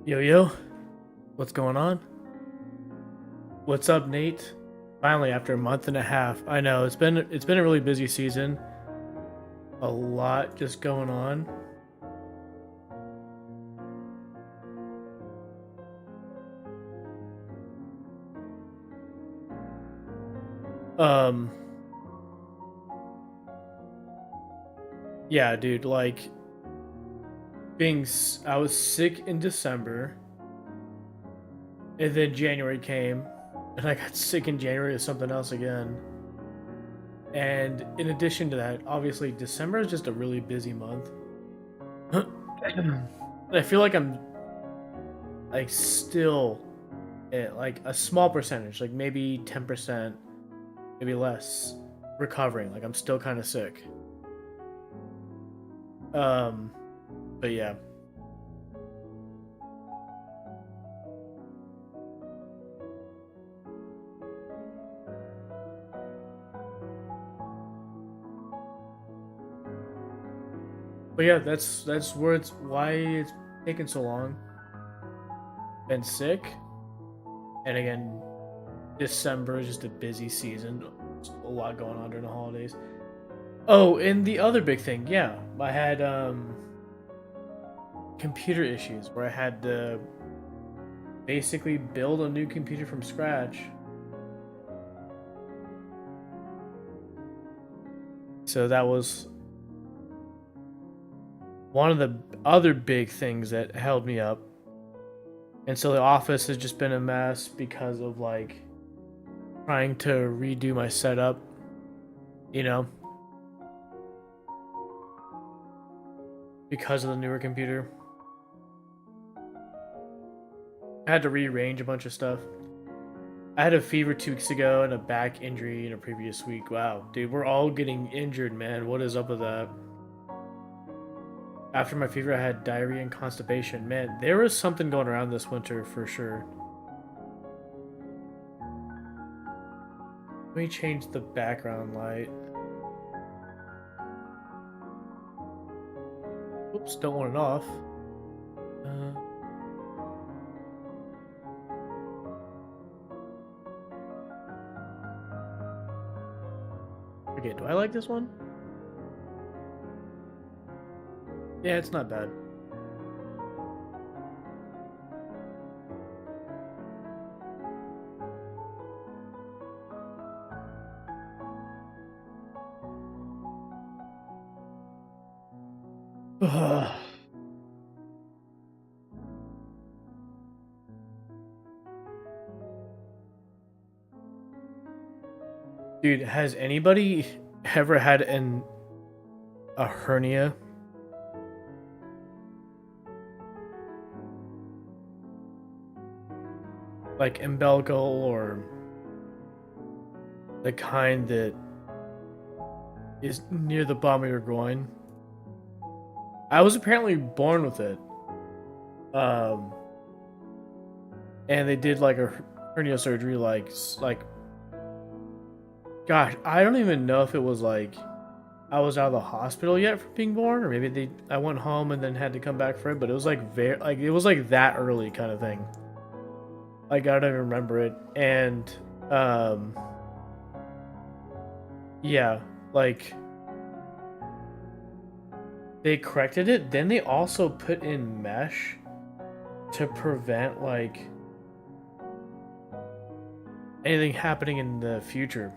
Yo yo, what's going on? What's up, Nate? Finally, after a month and a half, I know it's been a really busy season. A lot just going on. Um, yeah, dude. I was sick in December, and then January came, and I got sick in January of something else again. And in addition to that, obviously December is just a really busy month. I feel like I'm like still at like a small percentage, like maybe 10%, maybe less, recovering. Like I'm still kind of sick. Um, but yeah, but yeah, that's where it's why it's taken so long. Been sick, and again, December is just a busy season. Just a lot going on during the holidays. Oh, and the other big thing, yeah, I had computer issues where I had to basically build a new computer from scratch. So that was one of the other big things that held me up. And so the office has just been a mess because of like trying to redo my setup, you know, because of the newer computer. I had to rearrange a bunch of stuff. I had a fever 2 weeks ago and a back injury in a previous week. Wow, dude, we're all getting injured, man. What is up with that? After my fever, I had diarrhea and constipation. Man, there was something going around this winter for sure. Let me change the background light. Oops, don't want it off. Uh, Forget, do I like this one? Yeah, it's not bad. Dude, has anybody ever had a hernia? Like umbilical or the kind that is near the bottom of your groin? I was apparently born with it. Um, and they did like a hernia surgery, like, gosh, I don't even know if it was like I was out of the hospital yet from being born, or maybe I went home and then had to come back for it. But it was like it was like that early kind of thing. Like I don't even remember it, and um, yeah, like they corrected it. Then they also put in mesh to prevent like anything happening in the future.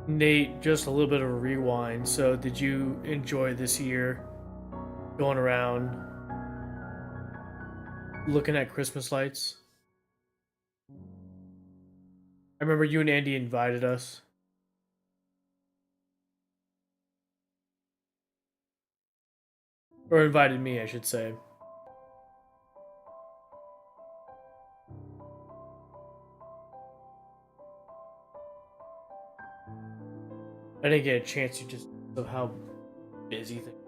Nate, just a little bit of a rewind. So, did you enjoy this year going around looking at Christmas lights? I remember you and Andy invited us. or invited me, I should say. I didn't get a chance to just of how busy things.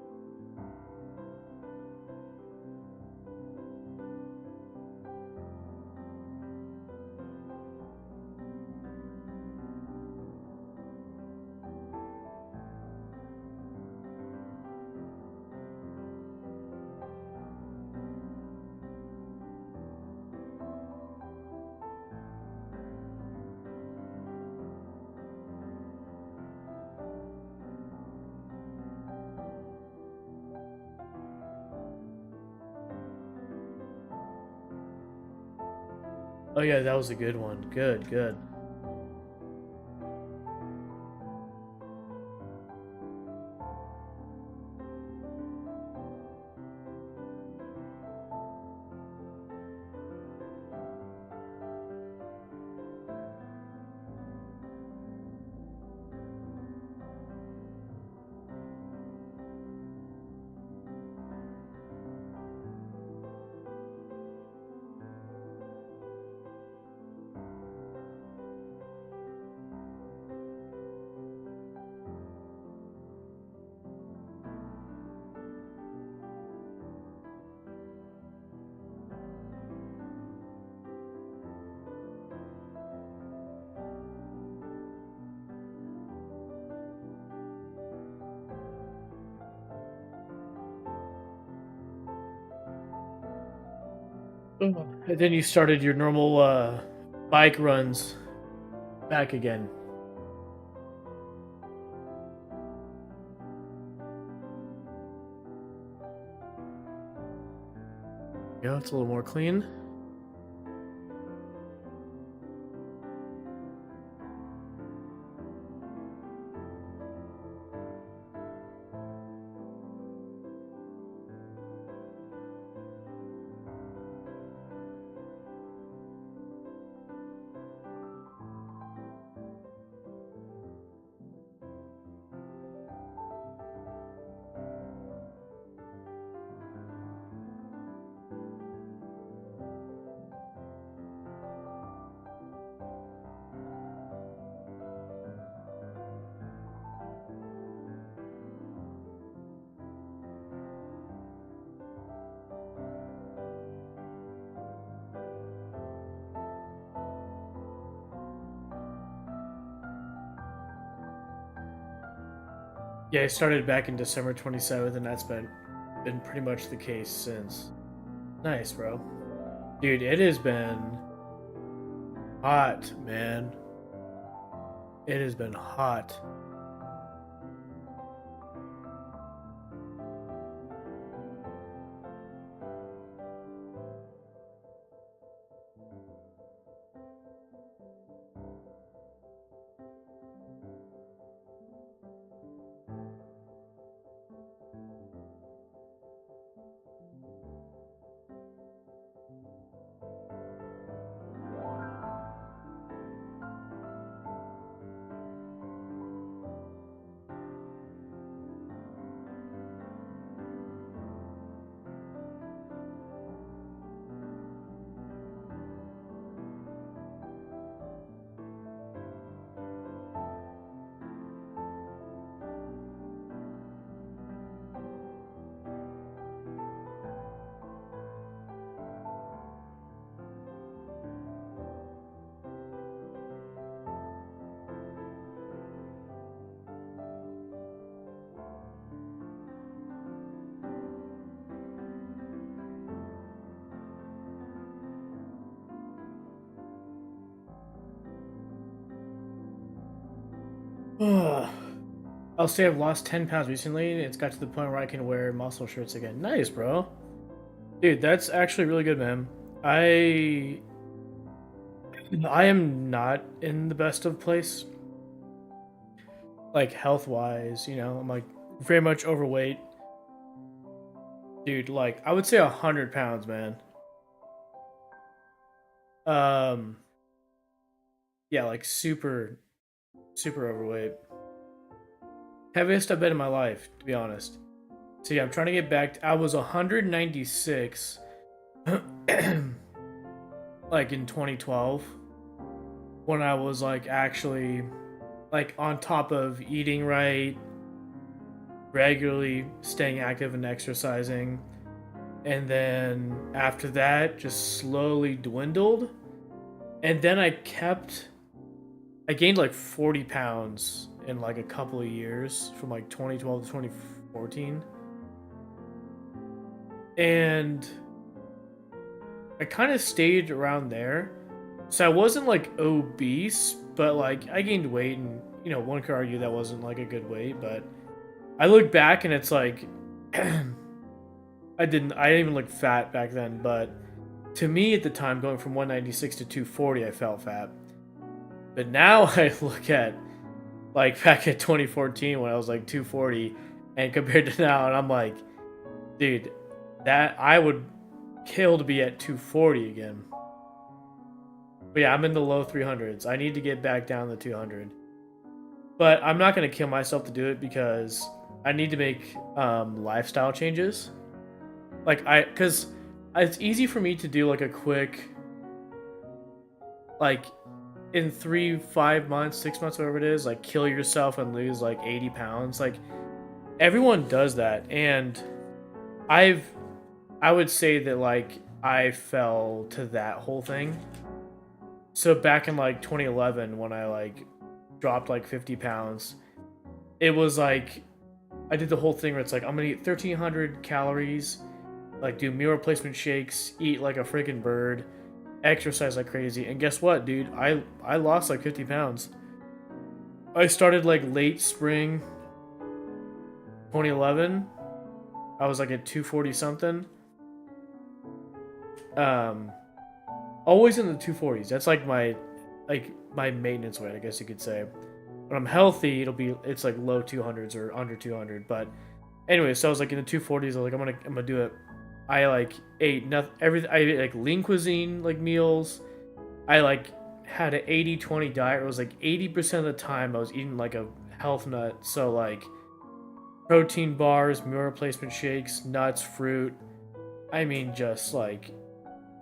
Oh yeah, that was a good one. Good, good. And then you started your normal bike runs back again. Yeah, it's a little more clean. Yeah, I started back in December 27th, and that's been pretty much the case since. Nice, bro. Dude, it has been hot, man. It has been hot. I'll say I've lost 10 pounds recently. It's got to the point where I can wear muscle shirts again. Nice, bro. Dude, that's actually really good, man. I I am not in the best of place, like health wise. I'm like very much overweight, dude. Like I would say 100 pounds, man. Um, yeah, like super, super overweight. Heaviest I've been in my life, to be honest. So yeah, I'm trying to get back. I was 196 like in 2012 when I was like actually like on top of eating right, regularly staying active and exercising. And then after that, just slowly dwindled. And then I gained like 40 pounds in like a couple of years from like 2012 to 2014. And I kind of stayed around there. So I wasn't like obese, but like I gained weight, and one could argue that wasn't like a good weight, but I look back and it's like I didn't even look fat back then, but to me at the time, going from 196 to 240, I felt fat. But now I look at like back at 2014 when I was like 240 and compared to now, and I'm like, dude, that I would kill to be at 240 again. But yeah, I'm in the low 300s. I need to get back down to 200. But I'm not going to kill myself to do it because I need to make lifestyle changes. Because it's easy for me to do like a quick, like in 3, 5 months, 6 months, whatever it is, like kill yourself and lose like 80 pounds. Like everyone does that. And I would say that like I fell to that whole thing. So back in like 2011 when I like dropped like 50 pounds, it was like I did the whole thing where it's like I'm gonna eat 1,300 calories, like do meal replacement shakes, eat like a freaking bird, exercise like crazy, and guess what, dude? I lost like 50 pounds. I started like late spring 2011. I was like at 240 something. Um, Always in the 240s. That's like my maintenance weight, I guess you could say. When I'm healthy, it's like low 200s or under 200. But anyway, so I was like in the 240s. I was like, I'm gonna do it. I like ate nothing. Everything. I ate like lean cuisine like meals. I like had an 80-20 diet. It was like 80% of the time I was eating like a health nut. So like protein bars, meal replacement shakes, nuts, fruit. I mean, just like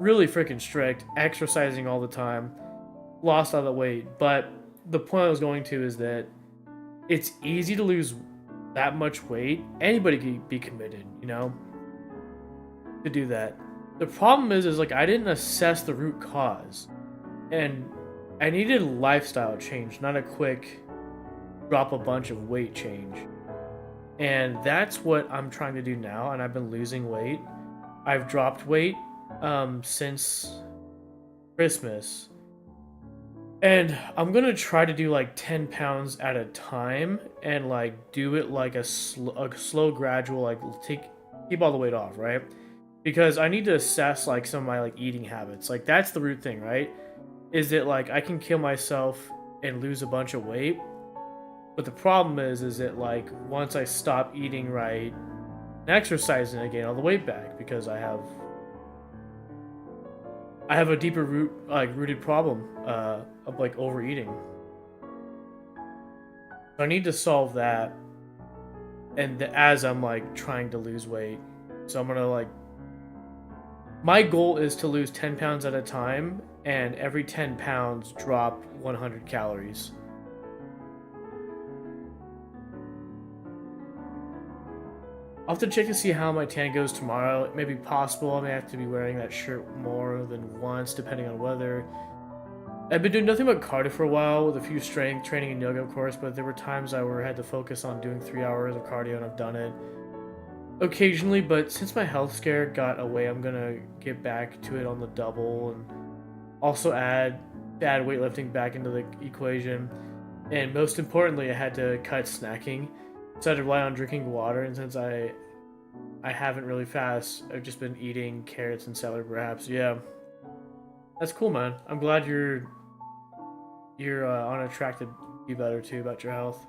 really freaking strict, exercising all the time, lost all the weight. But the point I was going to is that it's easy to lose that much weight. Anybody can be committed, to do that. The problem is like I didn't assess the root cause, and I needed a lifestyle change, not a quick drop a bunch of weight change. And that's what I'm trying to do now, and I've been losing weight. I've dropped weight since Christmas, and I'm gonna try to do like 10 pounds at a time and like do it like a slow gradual, like keep all the weight off, right? Because I need to assess like some of my like eating habits. Like that's the root thing, right? Is that like I can kill myself and lose a bunch of weight, but the problem is that like once I stop eating right and exercising, I gain all the weight back because I have a deeper rooted problem of like overeating. So I need to solve that, and as I'm like trying to lose weight, so I'm gonna like my goal is to lose 10 pounds at a time, and every 10 pounds drop 100 calories. I'll have to check to see how my tan goes tomorrow. It may be possible I may have to be wearing that shirt more than once, depending on weather. I've been doing nothing but cardio for a while, with a few strength training and yoga, of course, but there were times I had to focus on doing 3 hours of cardio, and I've done it occasionally, but since my health scare got away, I'm gonna get back to it on the double, and also add weightlifting back into the equation. And most importantly, I had to cut snacking. So I had to rely on drinking water, and since I haven't really fast, I've just been eating carrots and celery perhaps. Yeah. That's cool, man. I'm glad you're on a track to be better too about your health.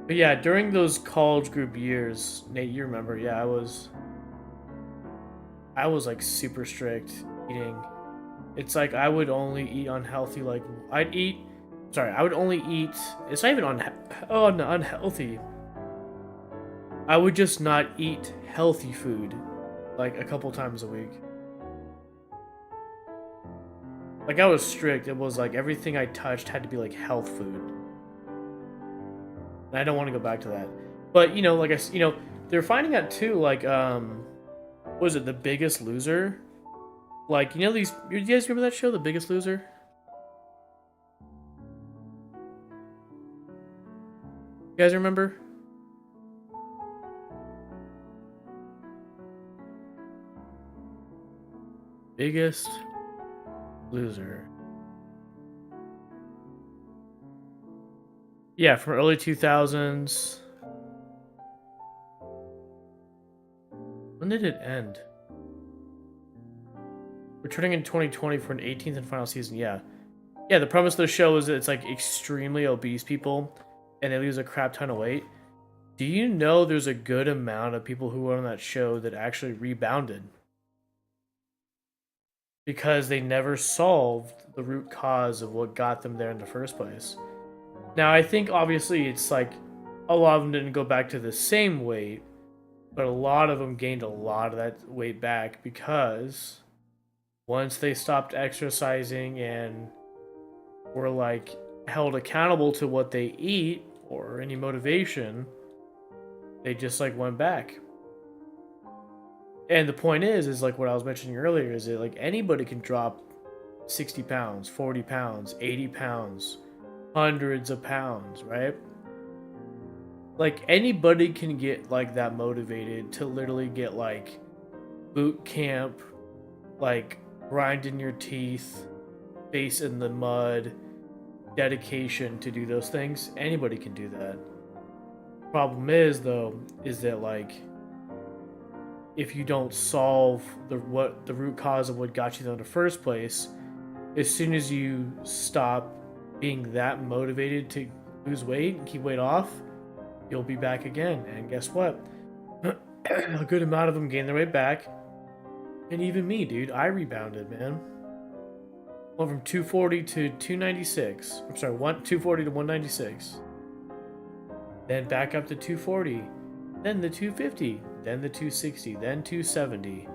But yeah, during those college group years, Nate, you remember, yeah, I was like super strict eating. It's like I would only eat unhealthy. Like I'd eat. Sorry, I would only eat. It's not even unhealthy. I would just not eat healthy food like a couple times a week. Like I was strict. It was like everything I touched had to be like health food. And I don't want to go back to that. But like they're finding out too. Like what was it, The Biggest Loser? Like these. You guys remember that show, The Biggest Loser? You guys remember? Biggest Loser. Yeah, from early 2000s. When did it end? Returning in 2020 for an 18th and final season. Yeah. Yeah, the premise of the show is that it's like extremely obese people and they lose a crap ton of weight. Do you know there's a good amount of people who were on that show that actually rebounded? Because they never solved the root cause of what got them there in the first place. Now, I think obviously it's like a lot of them didn't go back to the same weight, but a lot of them gained a lot of that weight back because once they stopped exercising and were like held accountable to what they eat or any motivation, they just like went back. And the point is like what I was mentioning earlier, is that like anybody can drop 60 pounds, 40 pounds, 80 pounds, hundreds of pounds, right? Like anybody can get like that motivated to literally get like boot camp, like grinding your teeth, face in the mud, dedication to do those things. Anybody can do that. Problem is though, is that like if you don't solve the root cause of what got you there in the first place, as soon as you stop being that motivated to lose weight and keep weight off, you'll be back again. And guess what? A good amount of them gain their weight back. And even me, dude, I rebounded, man. Went from 240 to 296. I'm sorry, 240 to 196. Then back up to 240. Then the 250. Then the 260. Then 270.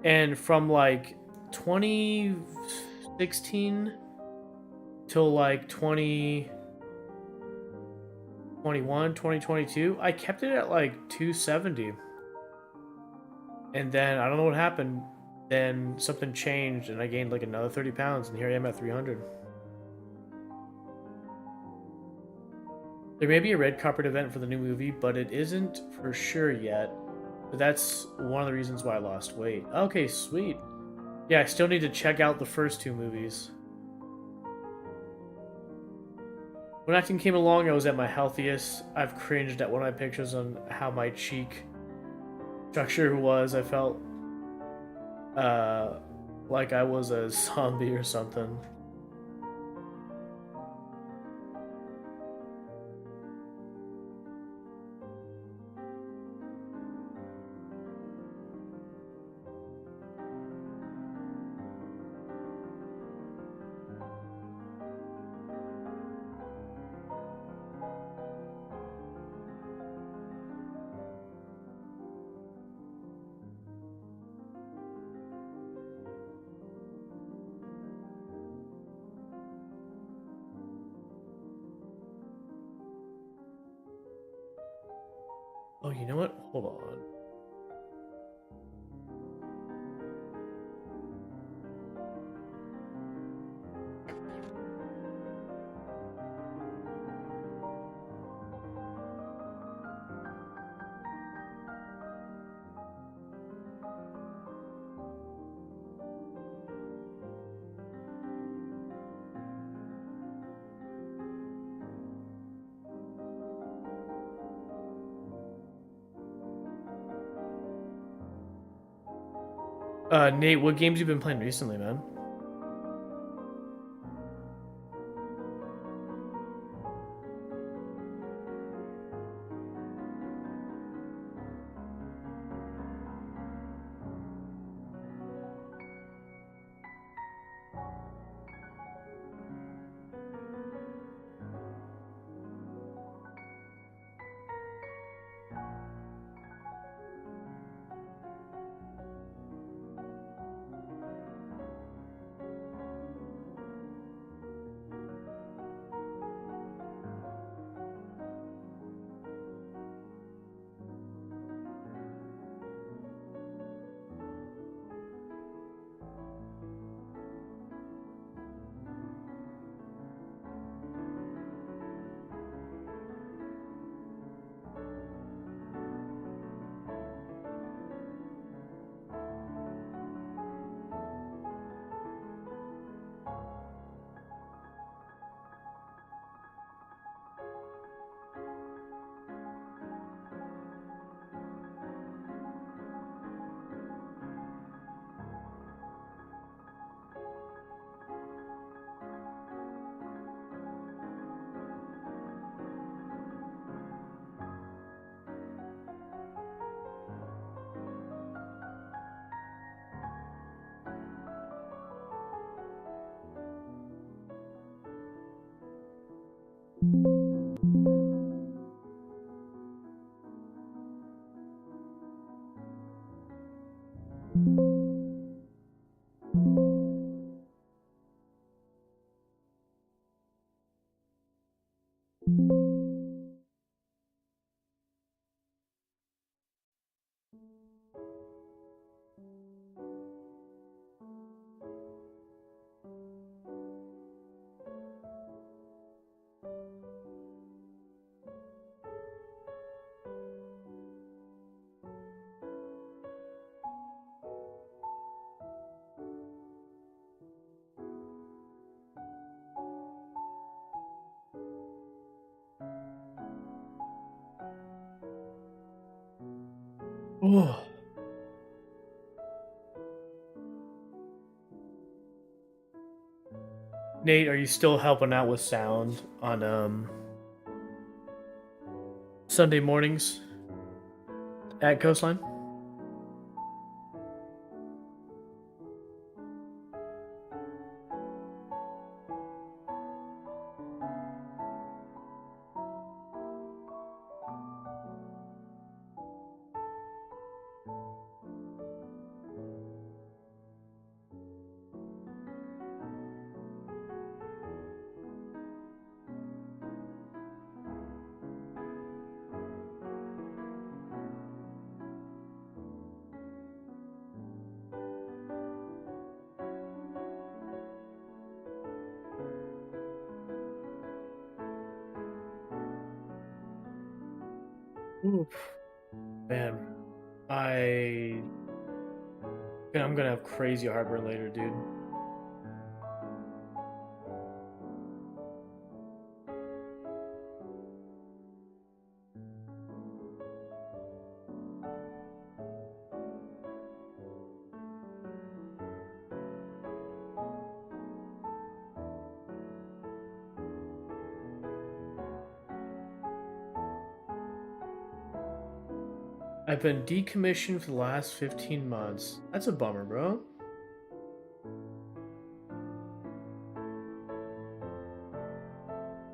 And from like 2016 till like 2021, 2022, I kept it at like 270. And then I don't know what happened. Then something changed and I gained like another 30 pounds, and here I am at 300. There may be a red carpet event for the new movie, but it isn't for sure yet. But that's one of the reasons why I lost weight. Okay, sweet. Yeah, I still need to check out the first two movies. When acting came along, I was at my healthiest. I've cringed at one of my pictures on how my cheek structure was. I felt like I was a zombie or something. Oh, you know what? Hold on. Nate, what games you been playing recently, man? Oh. Nate, are you still helping out with sound on Sunday mornings at Coastline? Oof. Man, I'm gonna have crazy heartburn later, dude. I've been decommissioned for the last 15 months. That's a bummer, bro.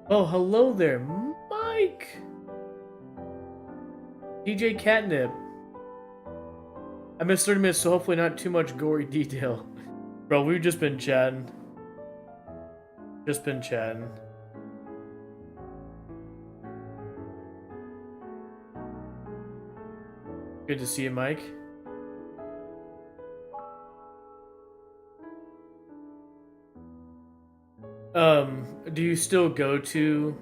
Oh, hello there, Mike! DJ Catnip. I missed 30 minutes, so hopefully not too much gory detail. Bro, we've just been chatting. Just been chatting. Good to see you, Mike. Do you still go to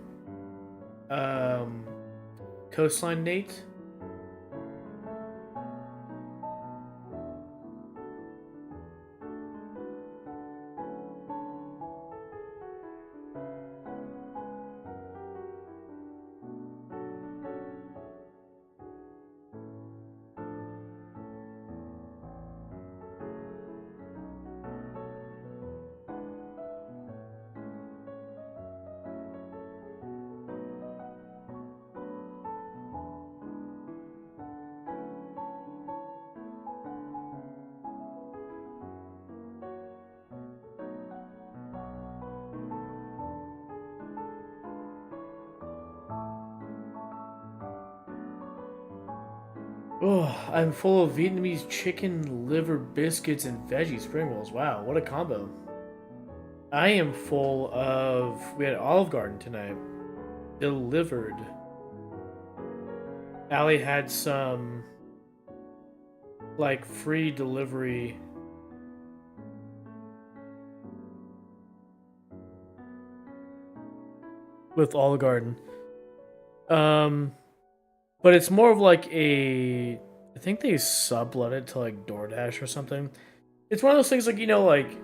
Coastline, Nate? Oh, I'm full of Vietnamese chicken, liver, biscuits, and veggie spring rolls. Wow, what a combo. I am full of... We had Olive Garden tonight. Delivered. Allie had some... like, free delivery... with Olive Garden. But it's more of like a... I think they sublet it to like DoorDash or something. It's one of those things like, like... you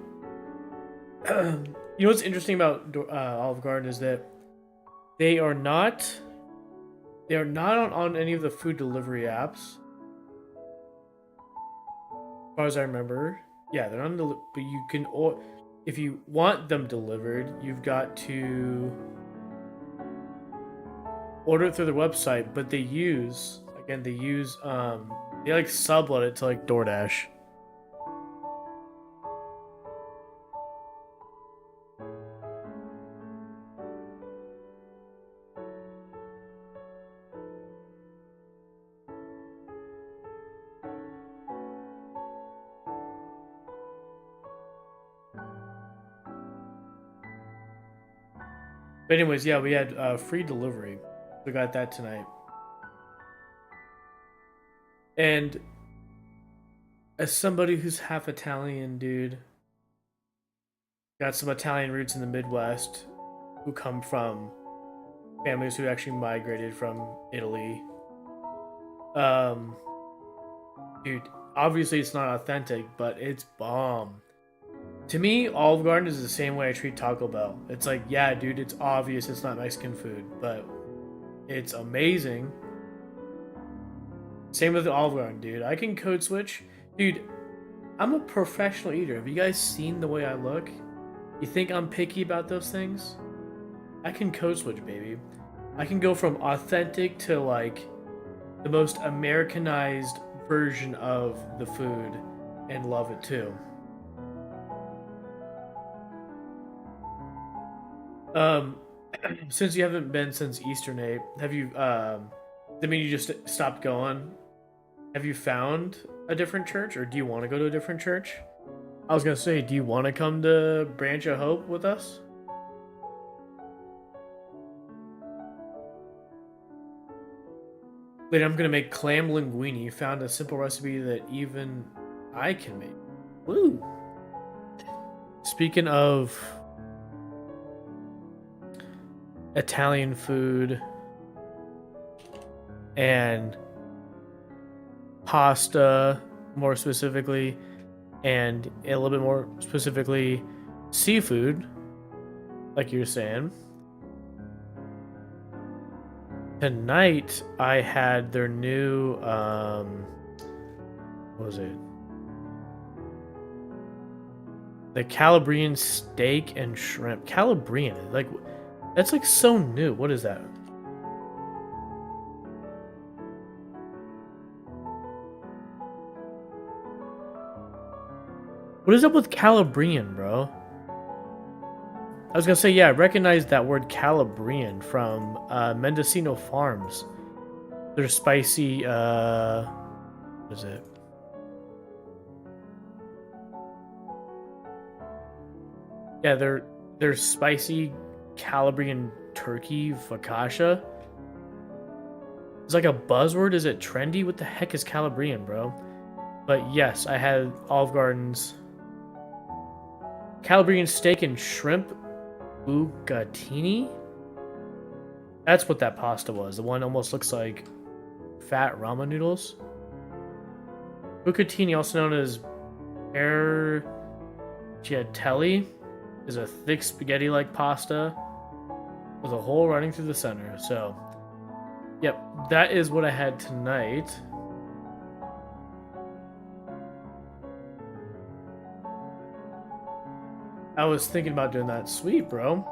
know what's interesting about Olive Garden is that they are not... They are not on any of the food delivery apps. As far as I remember. Yeah, they're on the... But you can... If you want them delivered, you've got to... order it through their website, but they use they like sublet it to like DoorDash. But anyways, yeah, we had free delivery. We got that tonight. And as somebody who's half Italian, dude, got some Italian roots in the Midwest who come from families who actually migrated from Italy. Um, dude, obviously it's not authentic, but it's bomb. To me, Olive Garden is the same way I treat Taco Bell. It's like, yeah, dude, it's obvious it's not Mexican food, but it's amazing. Same with the Olive Garden, dude. I can code switch. Dude, I'm a professional eater. Have you guys seen the way I look? You think I'm picky about those things? I can code switch, baby. I can go from authentic to like the most Americanized version of the food and love it too. Um, since you haven't been since Easter, Nate, have you? I mean, you just stopped going. Have you found a different church, or do you want to go to a different church? I was gonna say, do you want to come to Branch of Hope with us? Later, I'm gonna make clam linguine. Found a simple recipe that even I can make. Woo! Speaking of Italian food and pasta, more specifically, and a little bit more specifically, seafood, like you were saying. Tonight, I had their new, what was it? The Calabrian steak and shrimp. Calabrian, like, that's like so new. What is that? What is up with Calabrian, bro? I was gonna say, yeah, I recognize that word Calabrian from Mendocino Farms. They're spicy, what is it? Yeah, they're spicy Calabrian turkey focaccia. It's like a buzzword. Is it trendy? What the heck is Calabrian, bro? But yes, I had Olive Garden's Calabrian steak and shrimp bucatini. That's what that pasta was. The one almost looks like fat ramen noodles. Bucatini, also known as arrabbiatelli, is a thick spaghetti-like pasta with a hole running through the center. So, yep, that is what I had tonight. I was thinking about doing that. Sweet, bro.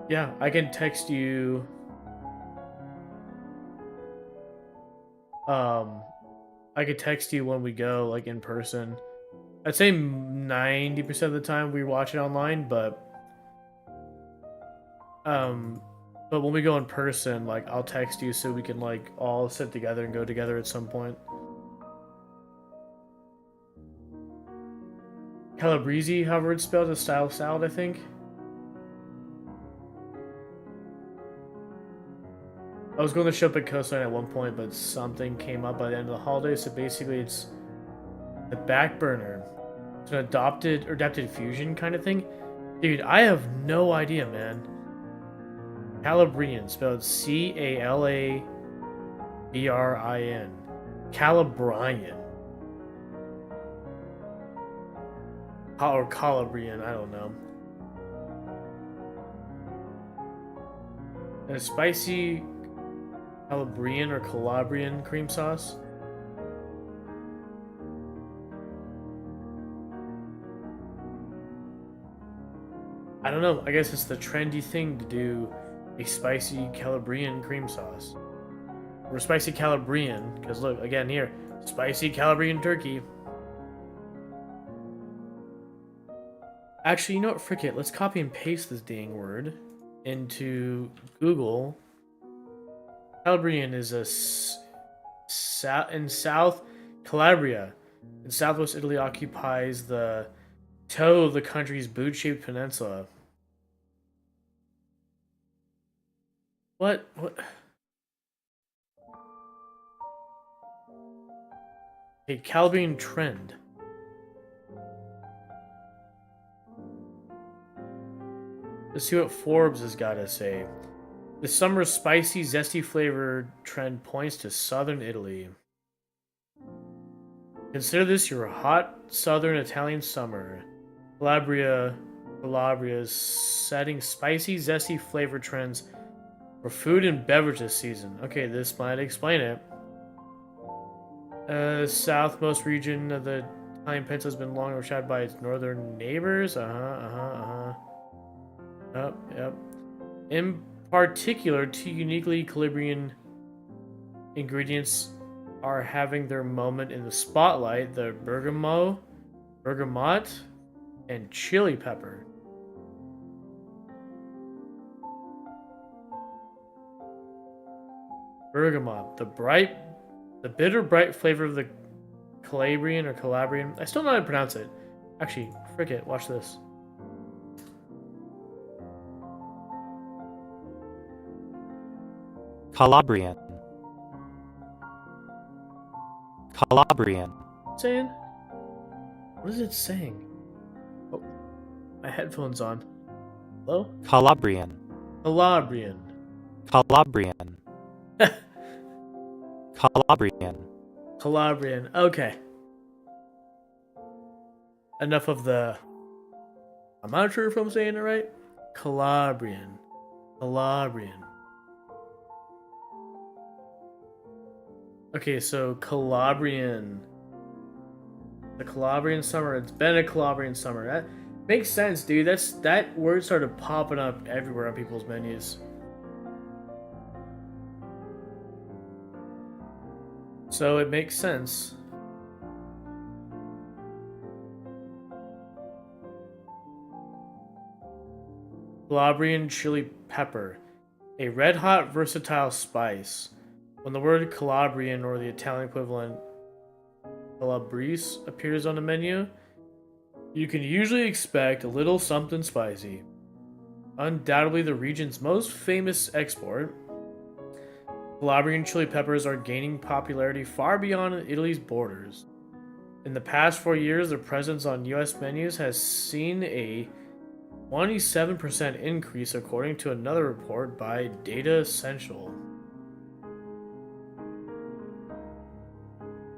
Yeah, I can text you. I could text you when we go, like in person. I'd say 90% of the time we watch it online, but when we go in person, like I'll text you so we can like all sit together and go together at some point. Calabrese, however it's spelled, is style salad, I think. I was going to show up at Coastline at one point, but something came up by the end of the holiday, so basically it's the back burner. It's an adapted fusion kind of thing. Dude, I have no idea, man. Calabrian, spelled Calabrian. Calabrian. Or Calabrian, I don't know. And a spicy Calabrian or Calabrian cream sauce. I don't know. I guess it's the trendy thing to do a spicy Calabrian cream sauce. Or spicy Calabrian, because look, again here, spicy Calabrian turkey. Actually, you know what? Frick it. Let's copy and paste this dang word into Google. Calabrian is in South Calabria. In southwest Italy occupies the toe of the country's boot-shaped peninsula. What? A Calabrian trend. Let's see what Forbes has got to say. The summer's spicy, zesty flavored trend points to southern Italy. Consider this your hot southern Italian summer. Calabria's setting spicy, zesty flavor trends for food and beverage this season. Okay, this might explain it. Southmost region of the Italian peninsula has been long overshadowed by its northern neighbors. Yep. In particular, two uniquely Calabrian ingredients are having their moment in the spotlight: the bergamot, and chili pepper. Bergamot, the bitter, bright flavor of the Calabrian. I still don't know how to pronounce it. Actually, frick it. Watch this. Calabrian. Calabrian. Saying? What is it saying? Oh, my headphones on. Hello? Calabrian. Calabrian. Calabrian. Calabrian. Calabrian. Okay. Enough of the... I'm not sure if I'm saying it right. Calabrian. Calabrian. Okay, so Calabrian. The Calabrian summer. It's been a Calabrian summer. That makes sense, dude. That word started popping up everywhere on people's menus. So it makes sense. Calabrian chili pepper. A red-hot, versatile spice. When the word Calabrian, or the Italian equivalent Calabrese, appears on the menu, you can usually expect a little something spicy. Undoubtedly the region's most famous export, Calabrian chili peppers are gaining popularity far beyond Italy's borders. In the past 4 years, their presence on US menus has seen a 27% increase, according to another report by Data Essential.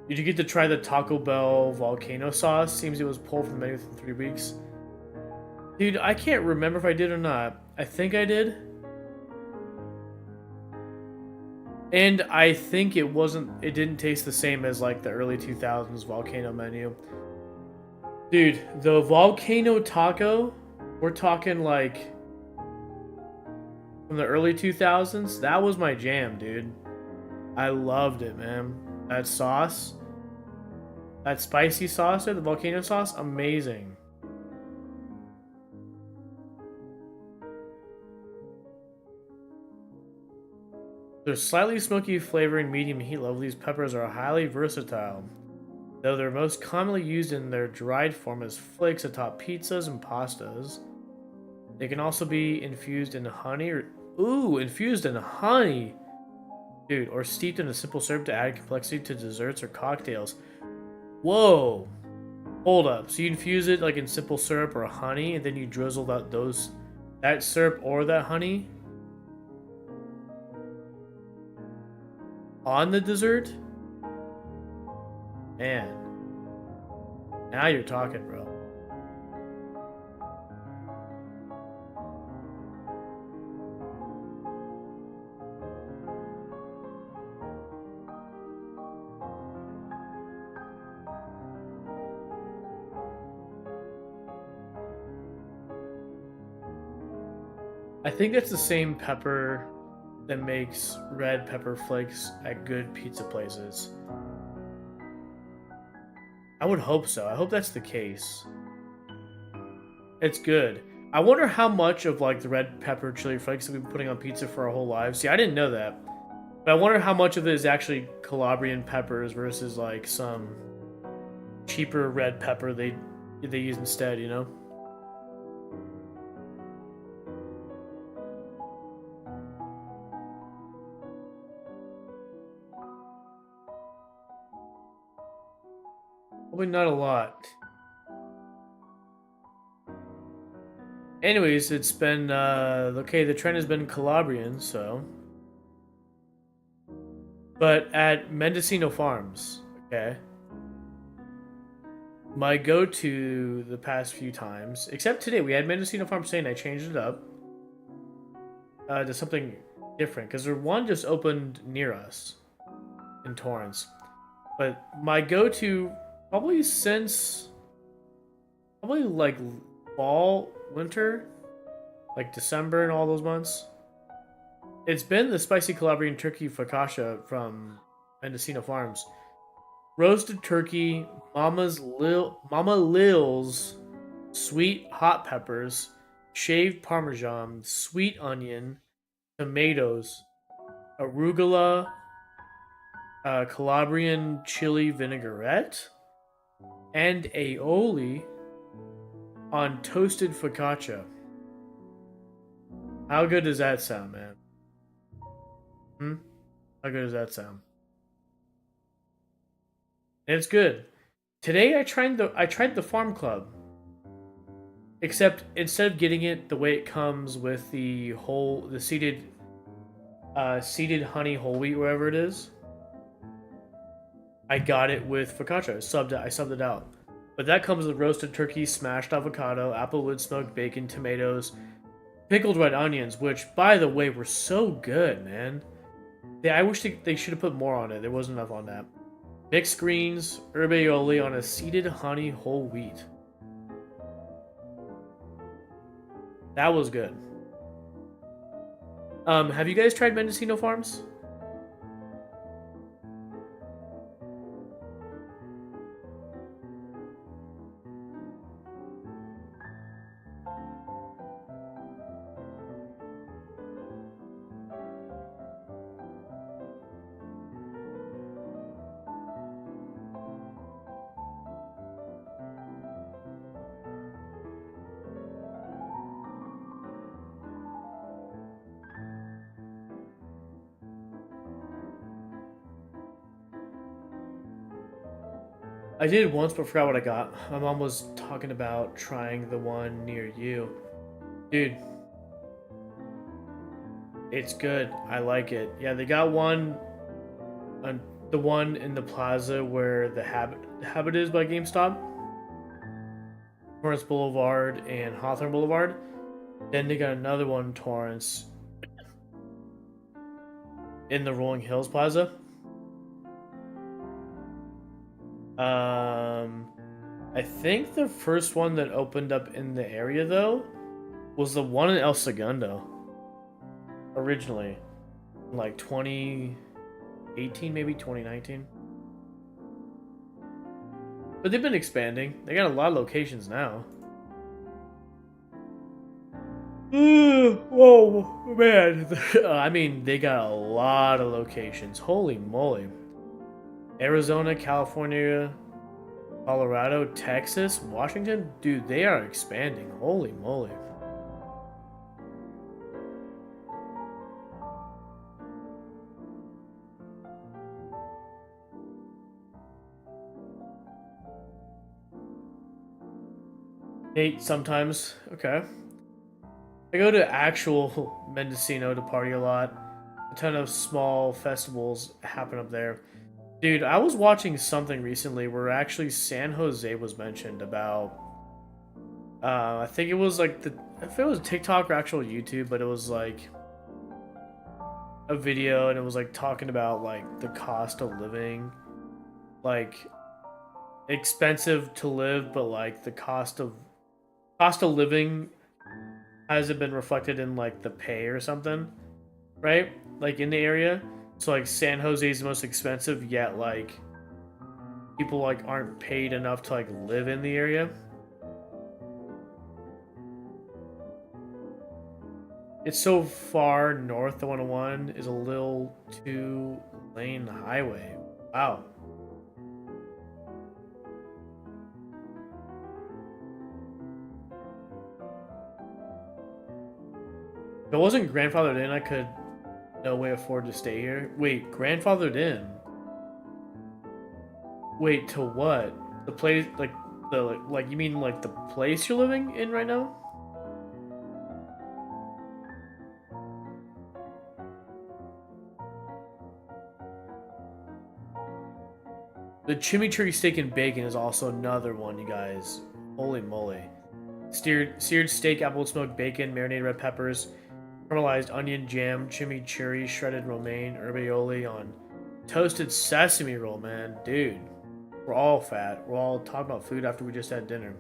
Did you get to try the Taco Bell volcano sauce? Seems it was pulled from the menu within 3 weeks. Dude, I can't remember if I did or not. I think I did. And I think it didn't taste the same as like the early 2000s volcano menu. Dude, the volcano taco, we're talking like from the early 2000s, that was my jam, dude. I loved it, man. That sauce, that spicy sauce there, the volcano sauce, amazing. Their slightly smoky flavor and medium heat level, these peppers are highly versatile. Though they're most commonly used in their dried form as flakes atop pizzas and pastas, they can also be infused in honey Dude, or steeped in a simple syrup to add complexity to desserts or cocktails. Whoa! Hold up. So you infuse it like in simple syrup or honey, and then you drizzle that syrup or that honey on the dessert? Man. Now you're talking, bro. I think that's the same pepper that makes red pepper flakes at good pizza places. I would hope so. I hope that's the case. It's good. I wonder how much of like the red pepper chili flakes that we've been putting on pizza for our whole lives. See, I didn't know that. But I wonder how much of it is actually Calabrian peppers versus like some cheaper red pepper they use instead, you know? Probably not a lot. Anyways, it's been, okay, the trend has been Calabrian, so. But at Mendocino Farms, okay. My go-to the past few times, except today, we had Mendocino Farms today and I changed it up to something different, because one just opened near us in Torrance. But my go-to probably since probably like fall, winter, like December and all those months. It's been the spicy Calabrian turkey focaccia from Mendocino Farms. Roasted turkey, Mama Lil's sweet hot peppers, shaved parmesan, sweet onion, tomatoes, arugula, Calabrian chili vinaigrette, and aioli on toasted focaccia. How good does that sound, man? Hmm? How good does that sound? It's good. Today I tried the Farm Club. Except instead of getting it the way it comes with the seeded honey whole wheat, wherever it is, I got it with focaccia. I subbed it out. But that comes with roasted turkey, smashed avocado, applewood smoked bacon, tomatoes, pickled red onions, which, by the way, were so good, man. I wish they should have put more on it. There wasn't enough on that. Mixed greens, herb aioli on a seeded honey whole wheat. That was good. Have you guys tried Mendocino Farms? I did once, but forgot what I got. My mom was talking about trying the one near you. Dude, it's good. I like it. Yeah, they got one, the one in the plaza where the Habit is by GameStop, Torrance Boulevard and Hawthorne Boulevard. Then they got another one in Torrance in the Rolling Hills Plaza. I think the first one that opened up in the area though was the one in El Segundo originally, like 2018, maybe 2019. But they've been expanding. They got a lot of locations now. Whoa, man. I mean, they got a lot of locations. Holy moly. Arizona, California, Colorado, Texas, Washington. Dude, they are expanding. Holy moly. Eight sometimes. Okay. I go to actual Mendocino to party a lot. A ton of small festivals happen up there. Dude, I was watching something recently where actually San Jose was mentioned about. I think it was like if it was TikTok or actual YouTube, but it was like a video and it was like talking about like the cost of living, like expensive to live, but like the cost of living hasn't been reflected in like the pay or something, right? Like in the area. So like San Jose is the most expensive, yet like people like aren't paid enough to like live in the area. It's so far north. The 101 is a little two-lane highway. Wow. If it wasn't grandfathered in, I could no way afford to stay here. Wait, grandfathered in? Wait, to what? The place, like you mean like the place you're living in right now? The chimichurri steak and bacon is also another one, you guys. Holy moly. Seared steak, apple smoked bacon, marinated red peppers, caramelized onion jam, chimichurri, shredded romaine, herb aioli on Toasted sesame roll, man. Dude, we're all fat. We're all talking about food after we just had dinner.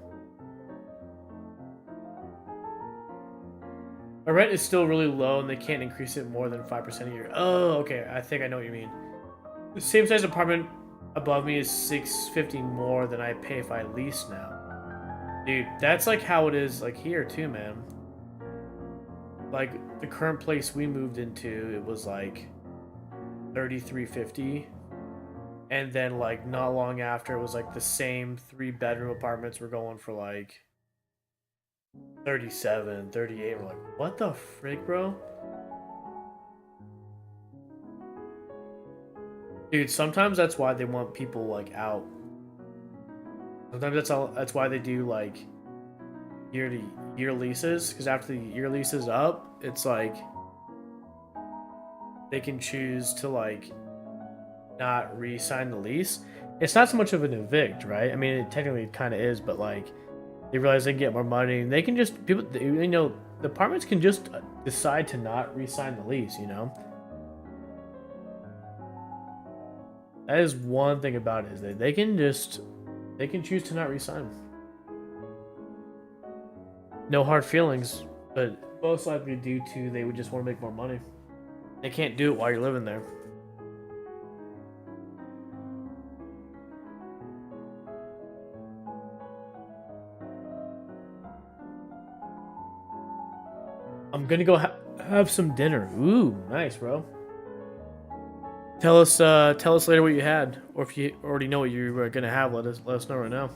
My rent is still really low and they can't increase it more than 5% a year. Oh, okay. I think I know what you mean. The same size apartment above me is $650 more than I pay if I lease now. Dude, that's like how it is like here too, man. Like the current place we moved into, it was like $33.50. And then like not long after it was like the same 3-bedroom apartments were going for like 37, 38. We're like, what the frick, bro? Dude, sometimes that's why they want people like out. Sometimes that's why they do like year to year leases, because after the year lease is up, it's like they can choose to like not re-sign the lease. It's not so much of an evict, right? I mean, it technically kind of is, but like they realize they can get more money and they can just people, you know, the apartments can just decide to not re-sign the lease, you know. That is one thing about it, is that they can choose to not re-sign. No hard feelings, but most likely due to they would just want to make more money. They can't do it while you're living there. I'm gonna go have some dinner. Ooh, nice, bro. Tell us later what you had, or if you already know what you were gonna have, let us know right now.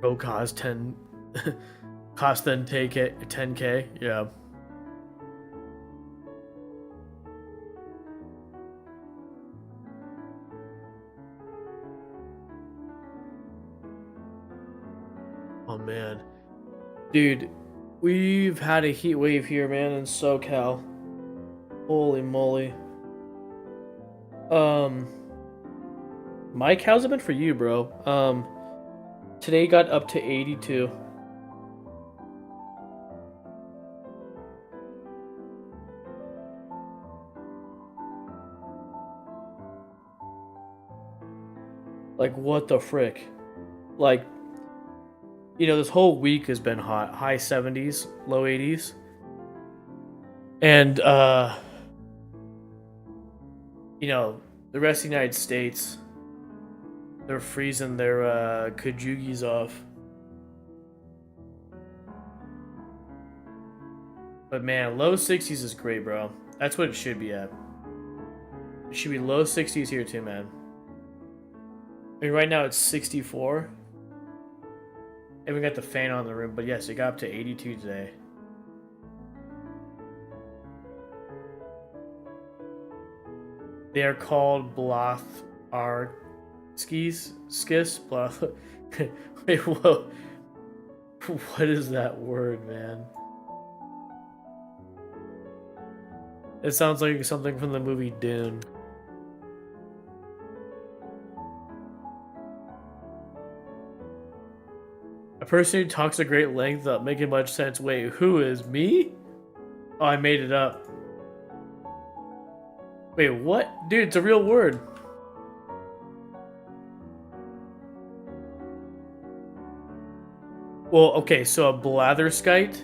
Bro, cost 10, cost then take it 10K. Yeah. Oh man, dude, we've had a heat wave here, man, in SoCal. Holy moly. Um, Mike, how's it been for you, bro? Today got up to 82. Like, what the frick? Like, you know, this whole week has been hot. High 70s, low 80s. And, you know, the rest of the United States, they're freezing their kajugis off. But man, low 60s is great, bro. That's what it should be at. It should be low 60s here too, man. I mean, right now it's 64. And we got the fan on in the room, but yes, it got up to 82 today. They are called Bloth skis. Bloth. Wait, whoa. What is that word, man? It sounds like something from the movie Dune. A person who talks a great length without making much sense. Wait, who is me? Oh, I made it up. Wait, what? Dude, it's a real word. Well, okay, so a blatherskite?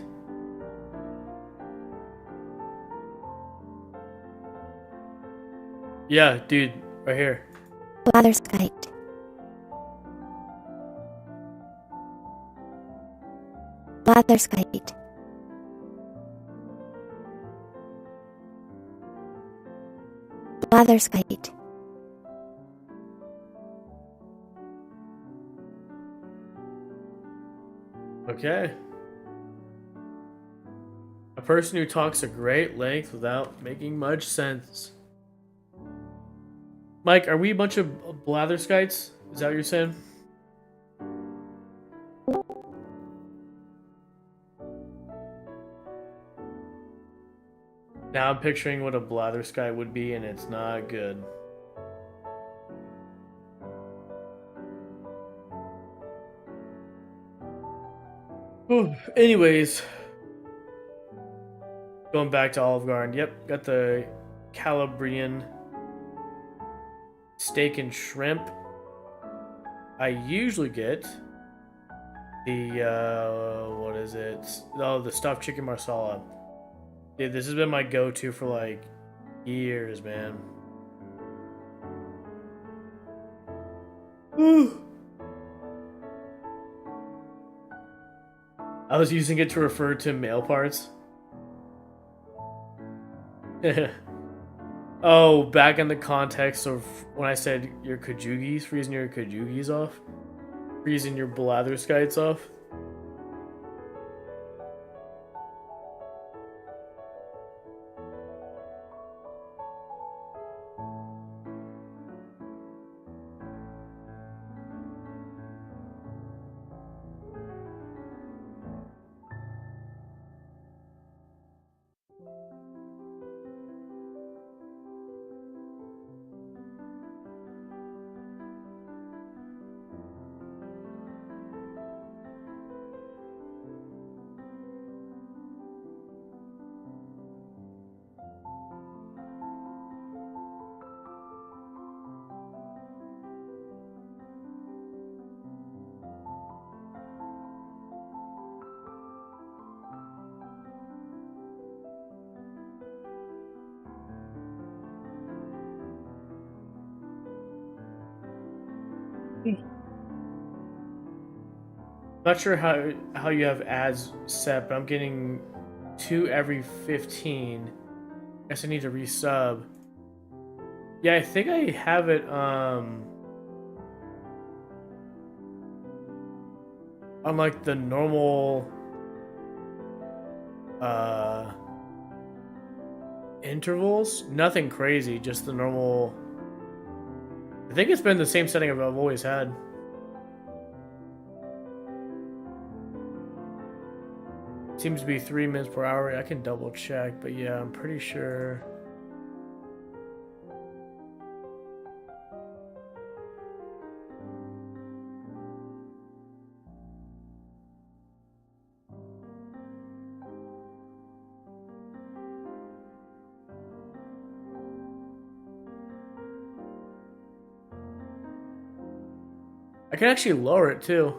Yeah, dude, right here. Blatherskite. Blatherskite. Blatherskite. Okay. A person who talks a great length without making much sense. Mike, are we a bunch of blatherskites? Is that what you're saying? Now I'm picturing what a blatherskite would be, and it's not good. Anyways, Going back to Olive Garden. Yep, got the Calabrian steak and shrimp. I usually get the what is it? Oh, the stuffed chicken marsala. Dude, this has been my go-to for like years, man. I was using it to refer to male parts. Oh, back in the context of when I said your kajugis, freezing your kajugis off, freezing your blatherskites off. Not sure how you have ads set, but I'm getting 2 every 15. Guess I need to resub. Yeah, I think I have it on like the normal uh intervals. Nothing crazy, just the normal. I think it's been the same setting I've always had. Seems to be 3 minutes per hour. I can double check, but yeah, I'm pretty sure. I can actually lower it too.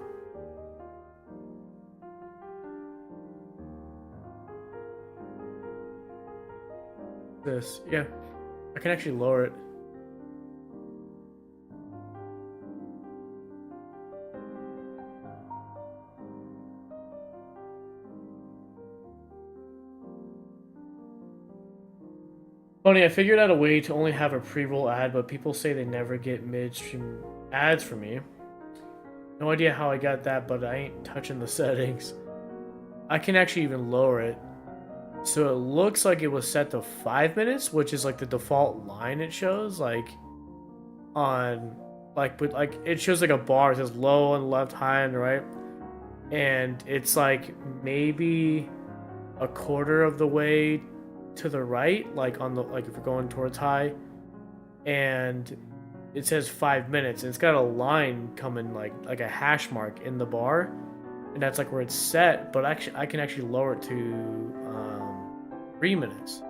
This, yeah, I can actually lower it. Funny, I figured out a way to only have a pre-roll ad, but people say they never get midstream ads for me. No idea how I got that, but I ain't touching the settings. I can actually even lower it. So it looks like it was set to 5 minutes, which is like the default line it shows, like on but like it shows like a bar. It says low on the left, high on the right. And it's like maybe a quarter of the way to the right, like on the like if you're going towards high, and it says 5 minutes, and it's got a line coming like a hash mark in the bar, and that's like where it's set. But actually, I can actually lower it to 3 minutes.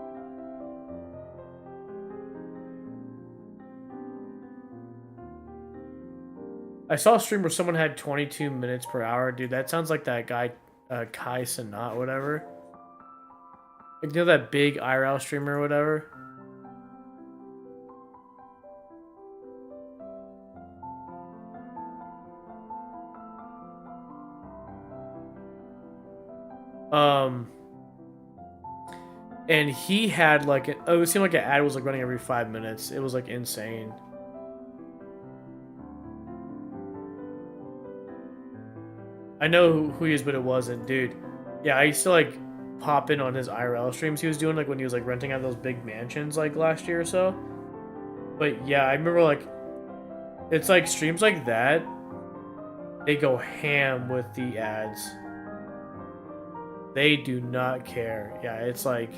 I saw a stream where someone had 22 minutes per hour. Dude, that sounds like that guy, Kai Sanat, whatever. Like, you know that big IRL streamer or whatever? And he had like, it seemed like an ad was like running every 5 minutes. It was like insane. I know who he is, but it wasn't, dude. Yeah, I used to like pop in on his IRL streams he was doing, like when he was like renting out those big mansions like last year or so. But yeah, I remember like it's like streams like that, they go ham with the ads. They do not care. Yeah, it's like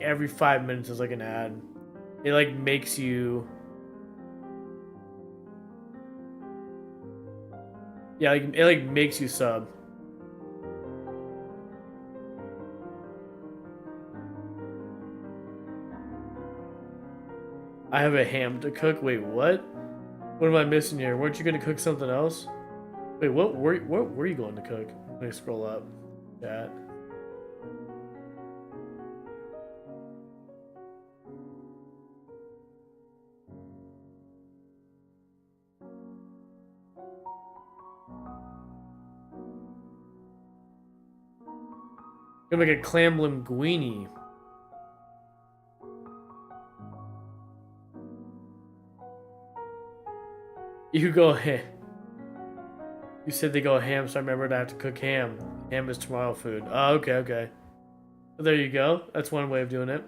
every 5 minutes is like an ad. It like makes you. Yeah, like it like makes you sub. I have a ham to cook. Wait, what? What am I missing here? Weren't you gonna cook something else? Wait, what were you going to cook? Let me scroll up. Chat. Gonna make a clam linguine. You go ham. You said they go ham, so I remembered I have to cook ham. Ham is tomorrow food. Oh, okay, okay. There you go. That's one way of doing it.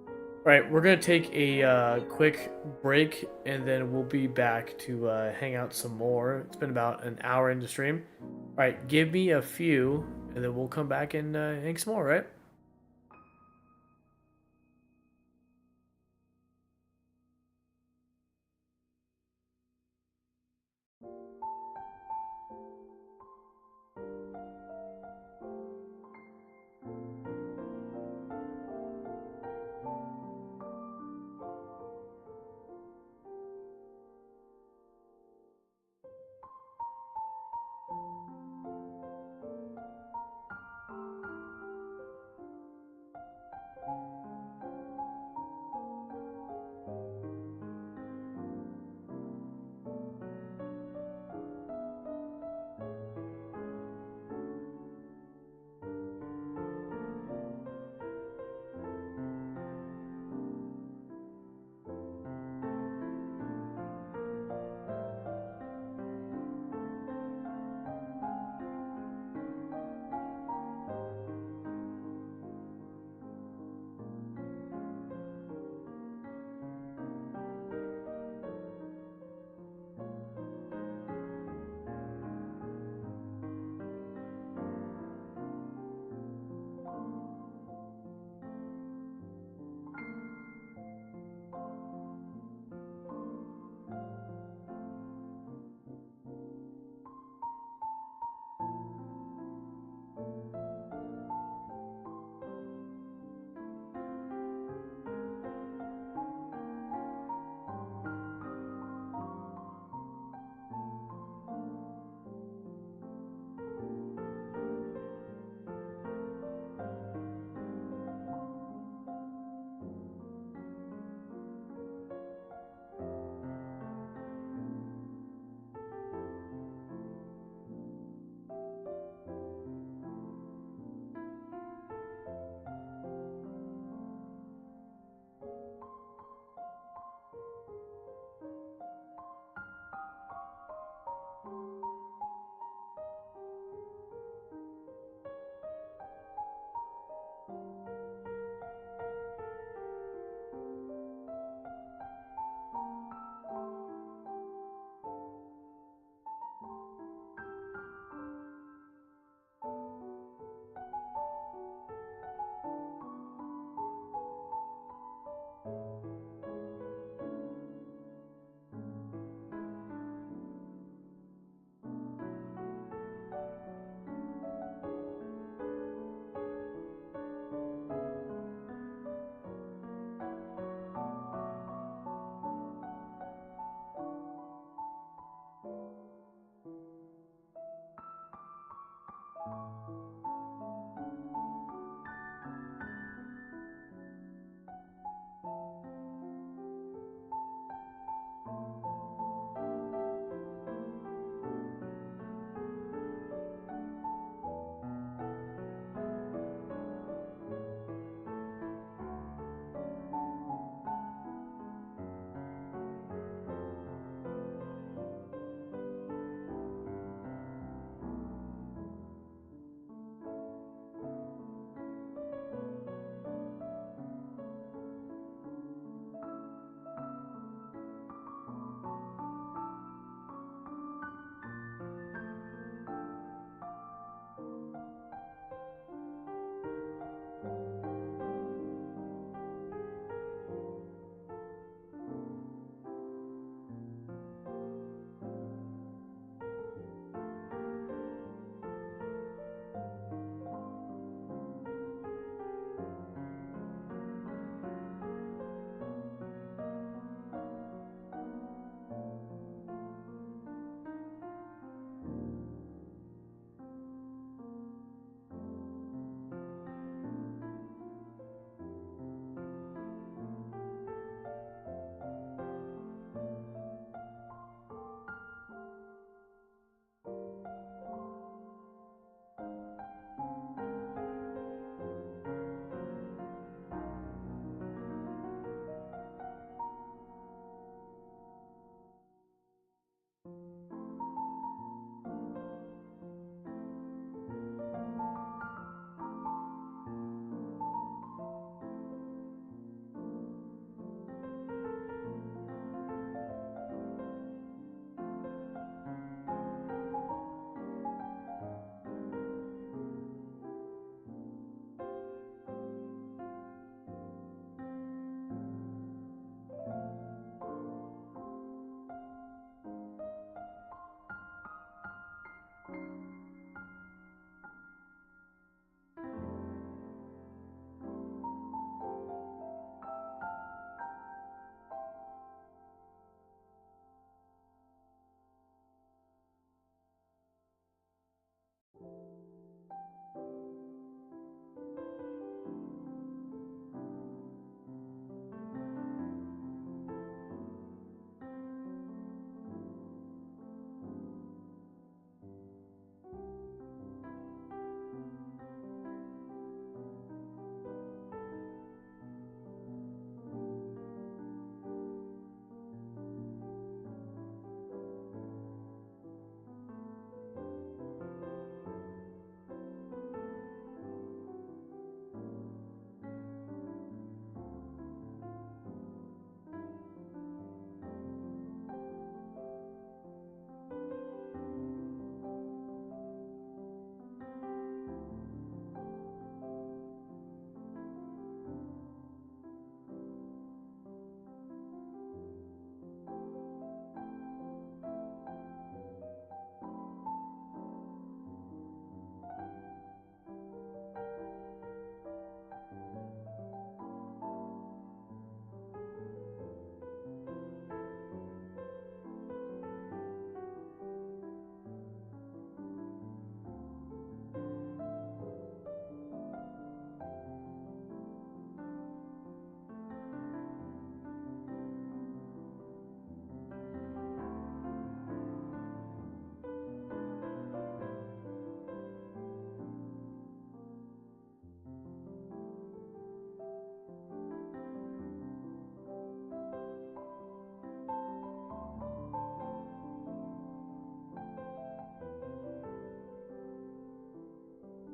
All right, we're gonna take a quick break, and then we'll be back to hang out some more. It's been about an hour into stream. All right, give me a few, and then we'll come back and hang some more. Right?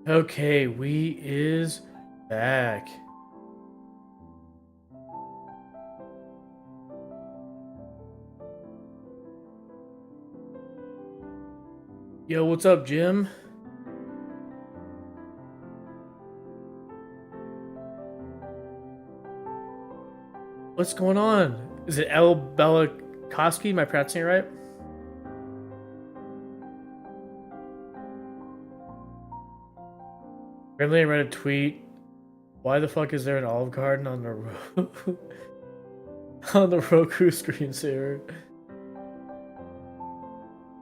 Okay, we is back. Yo, what's up, Jim? What's going on? Is it El Belikoski? Am I pronouncing it right? Randomly, I read a tweet. Why the fuck is there an Olive Garden on the on the Roku screensaver?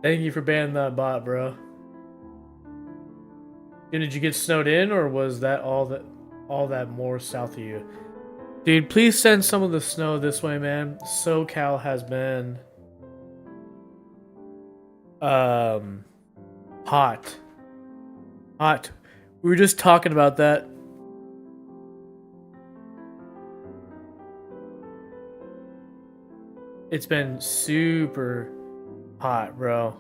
Thank you for banning that bot, bro. Did you get snowed in, or was that all that more south of you? Dude, please send some of the snow this way, man. SoCal has been um hot. Hot. We were just talking about that. It's been super hot, bro.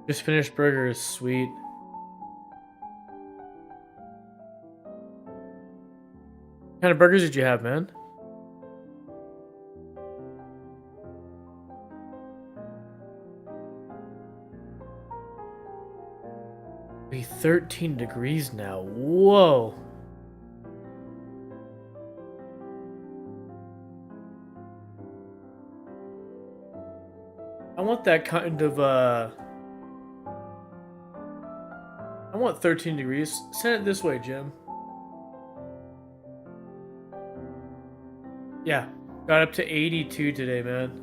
Just finished burger is sweet. What kind of burgers did you have, man? Be 13 degrees now. Whoa. I want that kind of I want 13 degrees. Send it this way, Jim. Yeah. Got up to 82 today, man.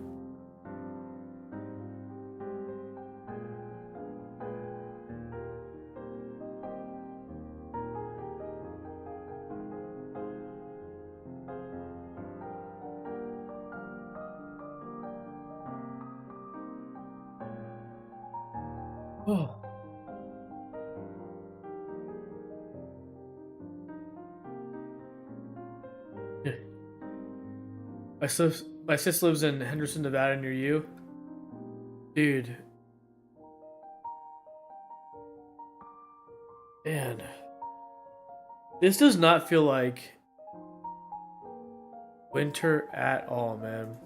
Oh. My sis lives in Henderson, Nevada, near you. Dude, man. This does not feel like winter at all, man.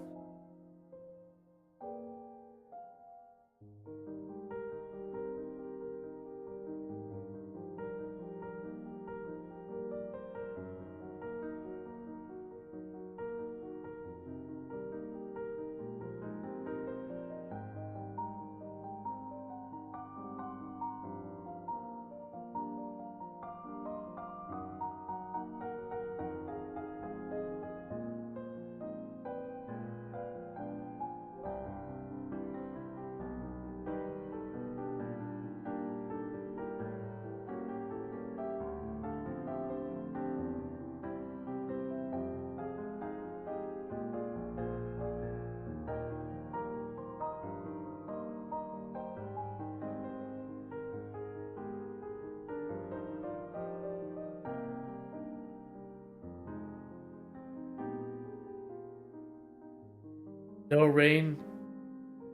No rain.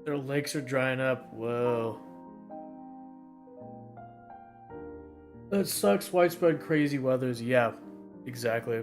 Their lakes are drying up. Whoa. That sucks. Widespread crazy weathers. Yeah, exactly.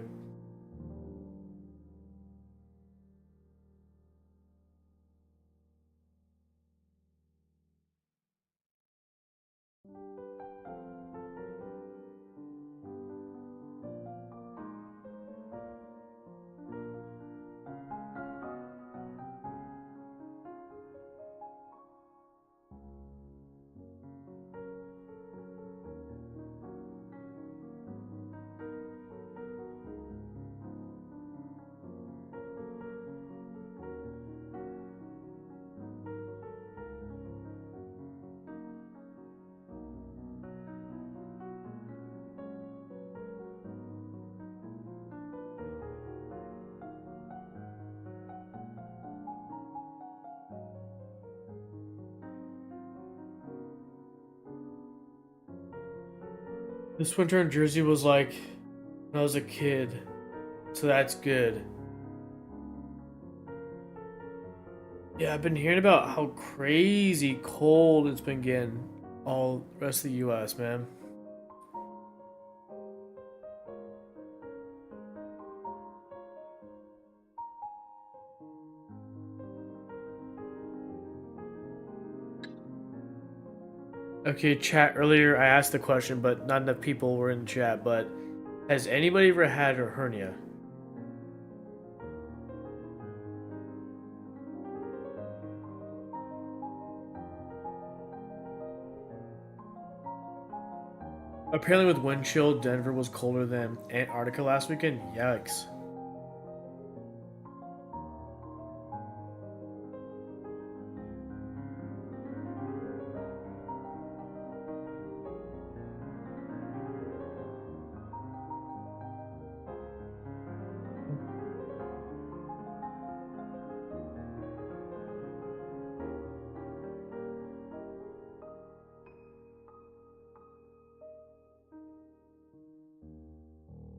This winter in Jersey was like when I was a kid, so that's good. Yeah, I've been hearing about how crazy cold it's been getting all the rest of the US, man. Okay, chat, earlier I asked the question, but not enough people were in chat, but has anybody ever had a hernia? Apparently with wind chill, Denver was colder than Antarctica last weekend. Yikes.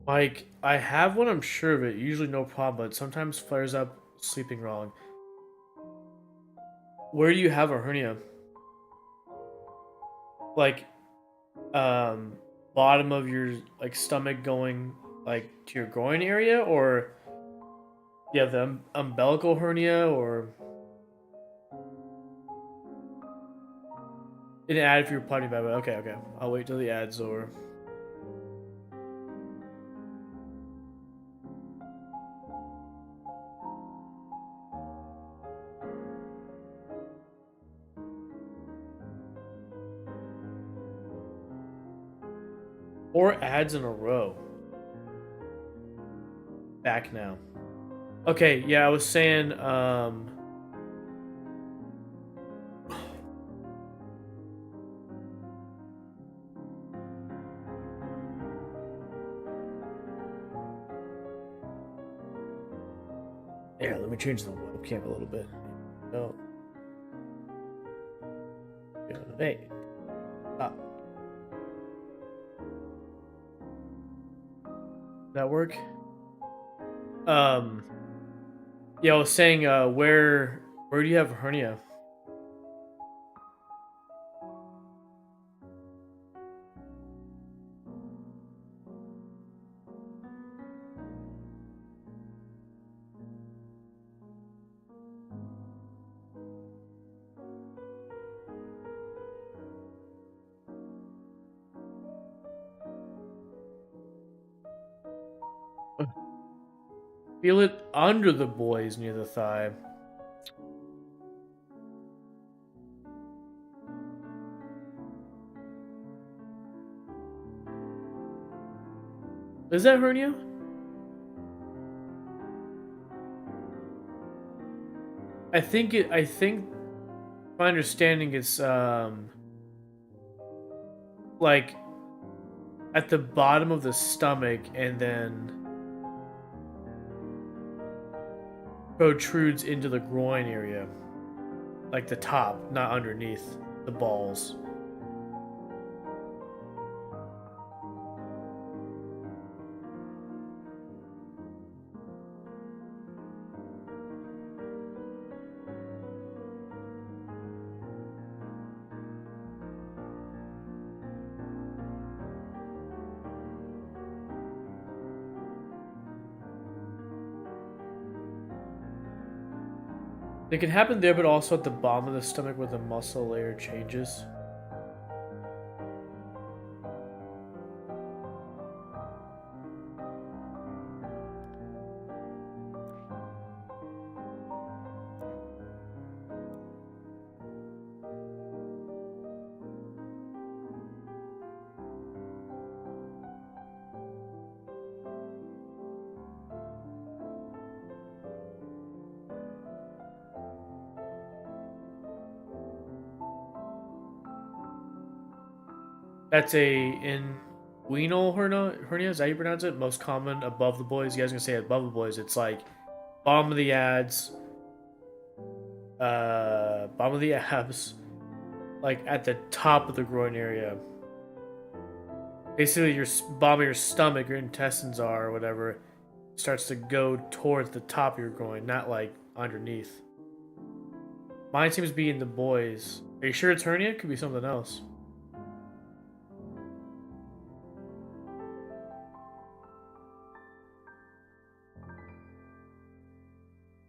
Like, I have one, I'm sure of it. Usually no problem, but sometimes flares up sleeping wrong. Where do you have a hernia? Like, um, bottom of your like stomach going like to your groin area, or you have the umbilical hernia, or an ad if you're planning about it. Okay, okay. I'll wait till the ad's over. Or ads in a row. Back now. Okay, yeah, I was saying, yeah, let me change the webcam a little bit. Oh, hey, stop. That work? Um, yeah, I was saying, where do you have a hernia? Feel it under the boys near the thigh. Is that hernia? I think my understanding is like at the bottom of the stomach and then protrudes into the groin area. Like the top, not underneath the balls. It can happen there, but also at the bottom of the stomach where the muscle layer changes. That's a inguinal hernia. Is that how you pronounce it? Most common above the boys. You guys gonna say above the boys? It's like bottom of the ads, bottom of the abs, like at the top of the groin area. Basically, your bottom of your stomach, your intestines are, or whatever, starts to go towards the top of your groin, not like underneath. Mine seems to be in the boys. Are you sure it's hernia? It could be something else.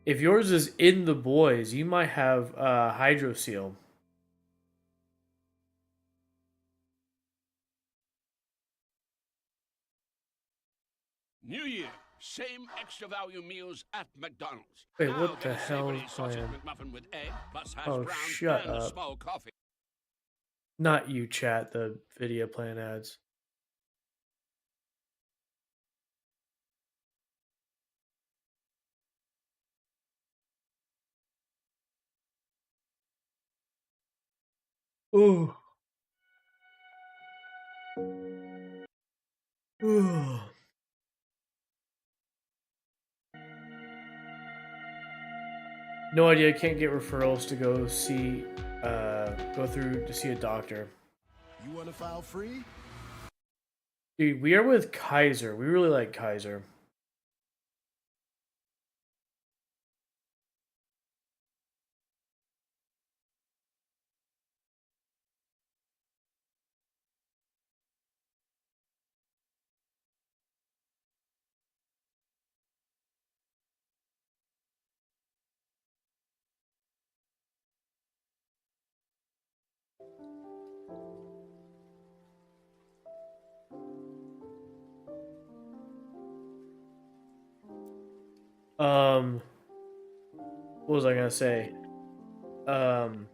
If yours is in the boys, you might have hydrocele. New Year, same extra value meals at McDonald's. Wait, Now what get the a hell is savory sausage playing? McMuffin with egg, plus hash Oh, browns shut and a up. small coffee. Not you, chat, the video playing ads. Ooh. Ooh. No idea, can't get referrals to go see, go through to see a doctor. You want to file free? Dude, we are with Kaiser. We really like Kaiser. Um, what was I gonna say? Um,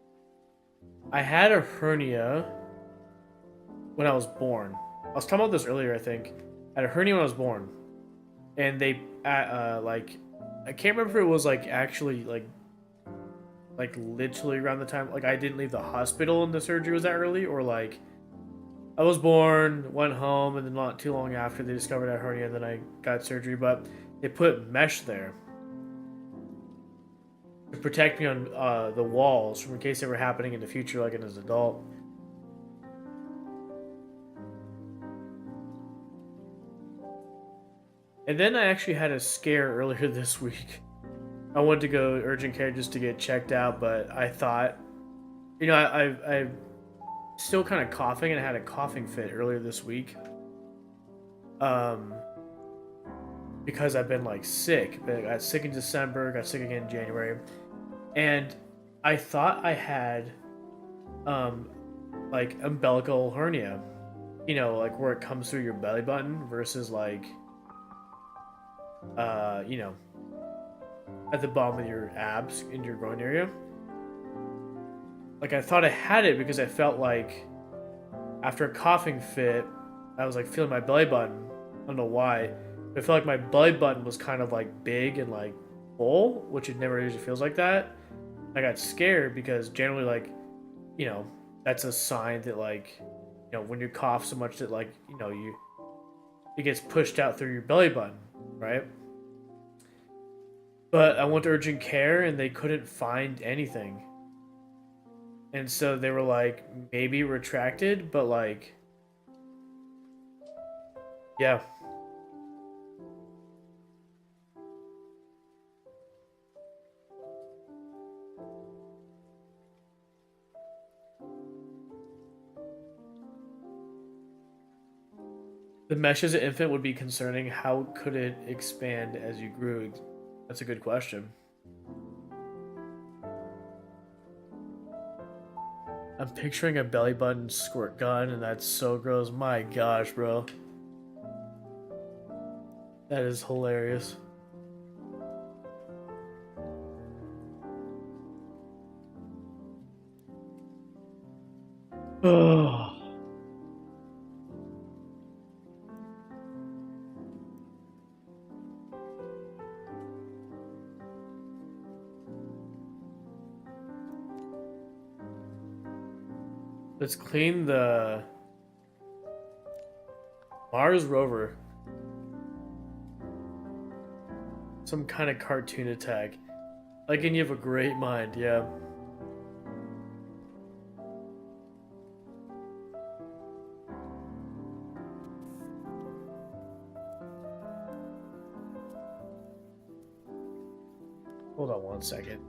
I had a hernia when I was born. I was talking about this earlier, I think. I had a hernia when I was born, and they, like, I can't remember if it was like actually like literally around the time like I didn't leave the hospital and the surgery was that early, or like I was born, went home, and then not too long after they discovered I had hernia, and then I got surgery. But they put mesh there to protect me on the walls from in case it were happening in the future, like as an adult. And then I actually had a scare earlier this week. I wanted to go urgent care just to get checked out, but I thought, I'm still kind of coughing, and I had a coughing fit earlier this week. Um, because I've been like sick. I got sick in December, got sick again in January, and I thought I had um like umbilical hernia. You know, like where it comes through your belly button versus like you know, at the bottom of your abs in your groin area. Like I thought I had it because I felt like after a coughing fit, I was like feeling my belly button. I don't know why. But I felt like my belly button was kind of like big and like full, which it never usually feels like that. I got scared because generally, like, you know, that's a sign that like, when you cough so much that like, it gets pushed out through your belly button, right? But I went to urgent care and they couldn't find anything. And so they were like, maybe retracted, but like, yeah. The mesh as an infant would be concerning. How could it expand as you grew? That's a good question. I'm picturing a belly button squirt gun, and that's so gross. My gosh, bro. That is hilarious. Oh. Let's clean the Mars rover. Some kind of cartoon attack. Like, and you have a great mind, yeah. Hold on one second.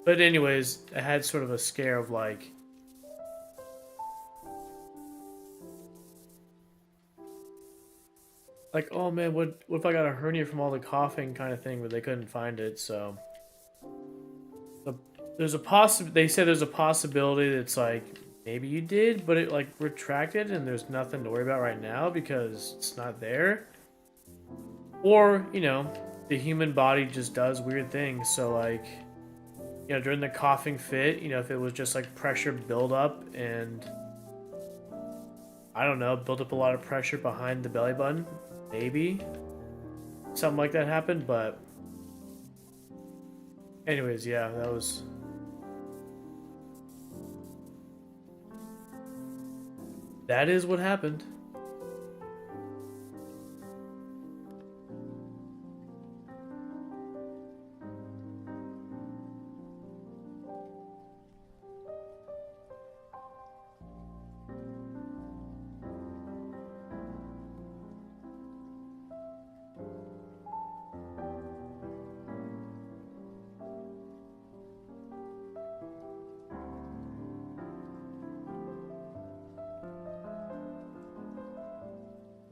But anyways, I had sort of a scare of like, oh man, what if I got a hernia from all the coughing kind of thing, but they couldn't find it. So the, there's a they said there's a possibility that it's like maybe you did, but it like retracted and there's nothing to worry about right now because it's not there. Or, you know, the human body just does weird things. So like, you know, during the coughing fit, you know, if it was just like pressure buildup and I don't know, built up a lot of pressure behind the belly button, maybe something like that happened. But anyways, yeah, that is what happened.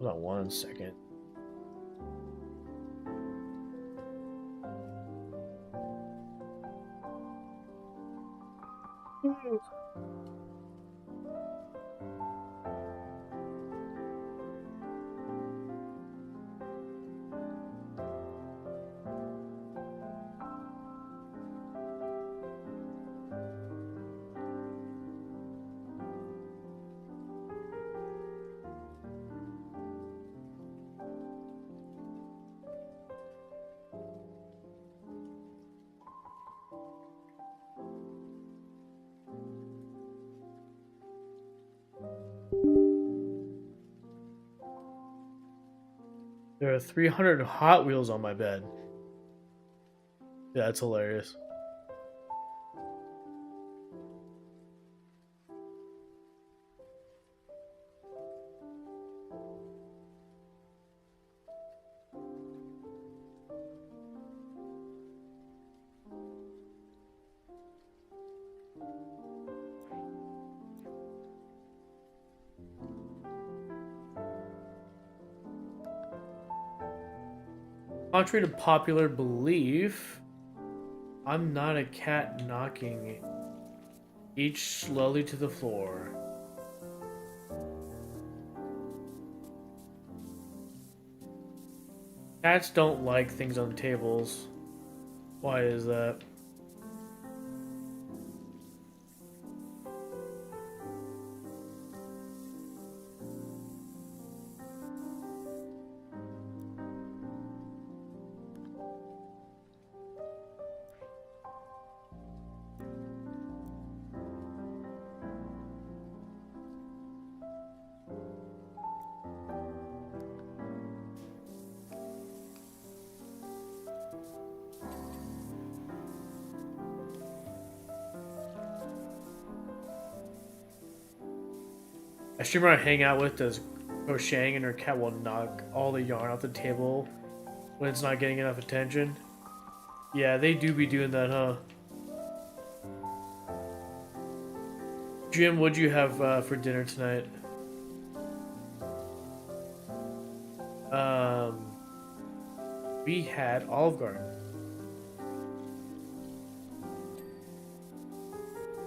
Hold on one second. There are 300 Hot Wheels on my bed. Yeah, that's hilarious. Contrary to popular belief, I'm not a cat knocking each slowly to the floor. Cats don't like things on tables. Why is that? A streamer I hang out with does crocheting and her cat will knock all the yarn off the table when it's not getting enough attention. Yeah, they do be doing that, huh? Jim, what'd you have for dinner tonight? We had Olive Garden.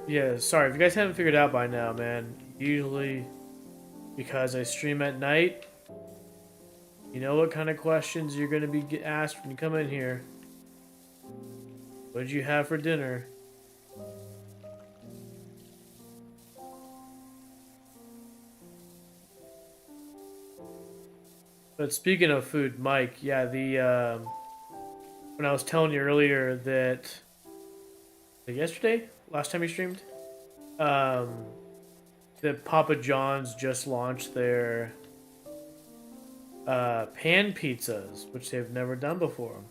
Yeah, sorry, if you guys haven't figured out by now, man, usually because I stream at night, you know what kind of questions you're going to be asked when you come in here. What did you have for dinner? But speaking of food, Mike, yeah, when I was telling you earlier that yesterday, last time you streamed, um, that Papa John's just launched their pan pizzas, which they've never done before.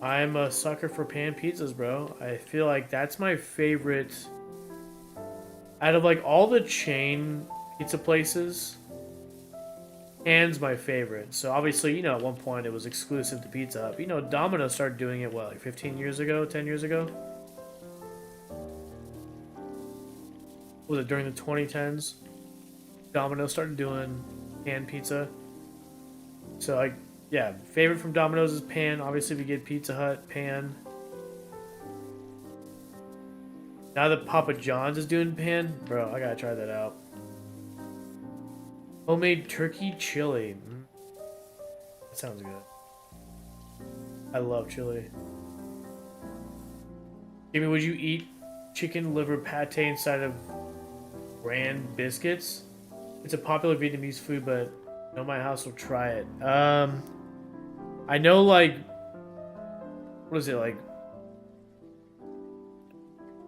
I'm a sucker for pan pizzas, bro. I feel like that's my favorite out of like all the chain pizza places. Pan's my favorite. So obviously, at one point it was exclusive to Pizza Hut. Domino's started doing it what, like 15 years ago, 10 years ago? Was it during the 2010s? Domino's started doing pan pizza. So yeah, favorite from Domino's is pan. Obviously, we get Pizza Hut, pan. Now that Papa John's is doing pan, bro, I gotta try that out. Homemade turkey chili. That sounds good. I love chili. Jimmy, would you eat chicken liver pate inside of bran biscuits? It's a popular Vietnamese food, but no, my house will try it. I know, like, what is it, like,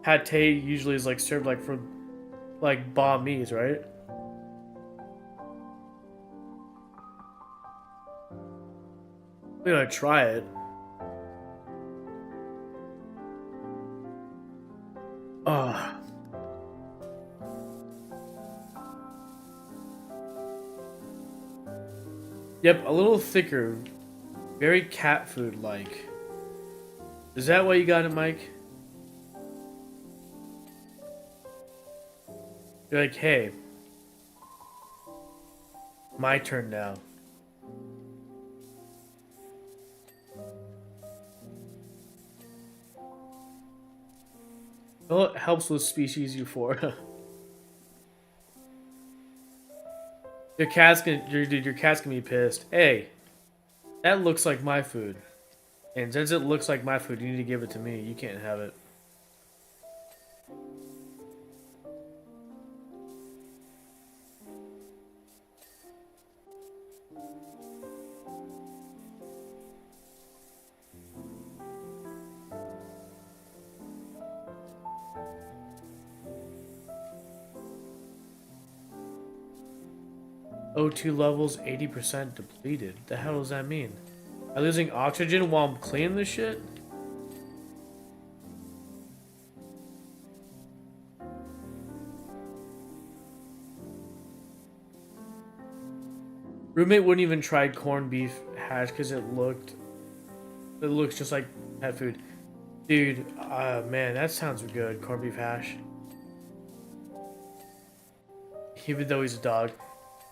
pate usually is, like, served, like, for, like, banh mi's, right? We're gonna try it. Oh. Yep, a little thicker. Very cat food like. Is that why you got it, Mike? You're like, hey, my turn now. Well, it helps with species euphoria. Your cat's gonna be pissed. Hey, that looks like my food. And since it looks like my food, you need to give it to me. You can't have it. O2 levels 80% depleted. The hell does that mean? Am I losing oxygen while I'm cleaning this shit? Roommate wouldn't even try corned beef hash because it looks just like pet food. Dude, man, that sounds good. Corned beef hash. Even though he's a dog.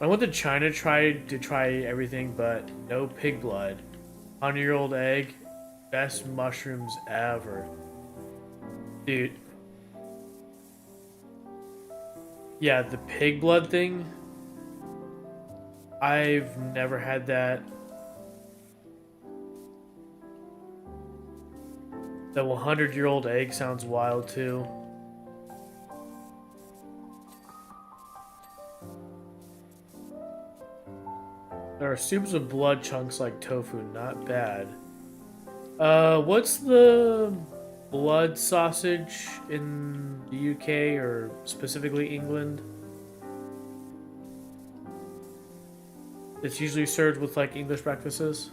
I went to China to try everything, but no pig blood. 100-year-old egg, best mushrooms ever. Dude. Yeah, the pig blood thing. I've never had that. The 100-year-old egg sounds wild too. There are soups with blood chunks like tofu, not bad. What's the blood sausage in the UK or specifically England? It's usually served with like English breakfasts.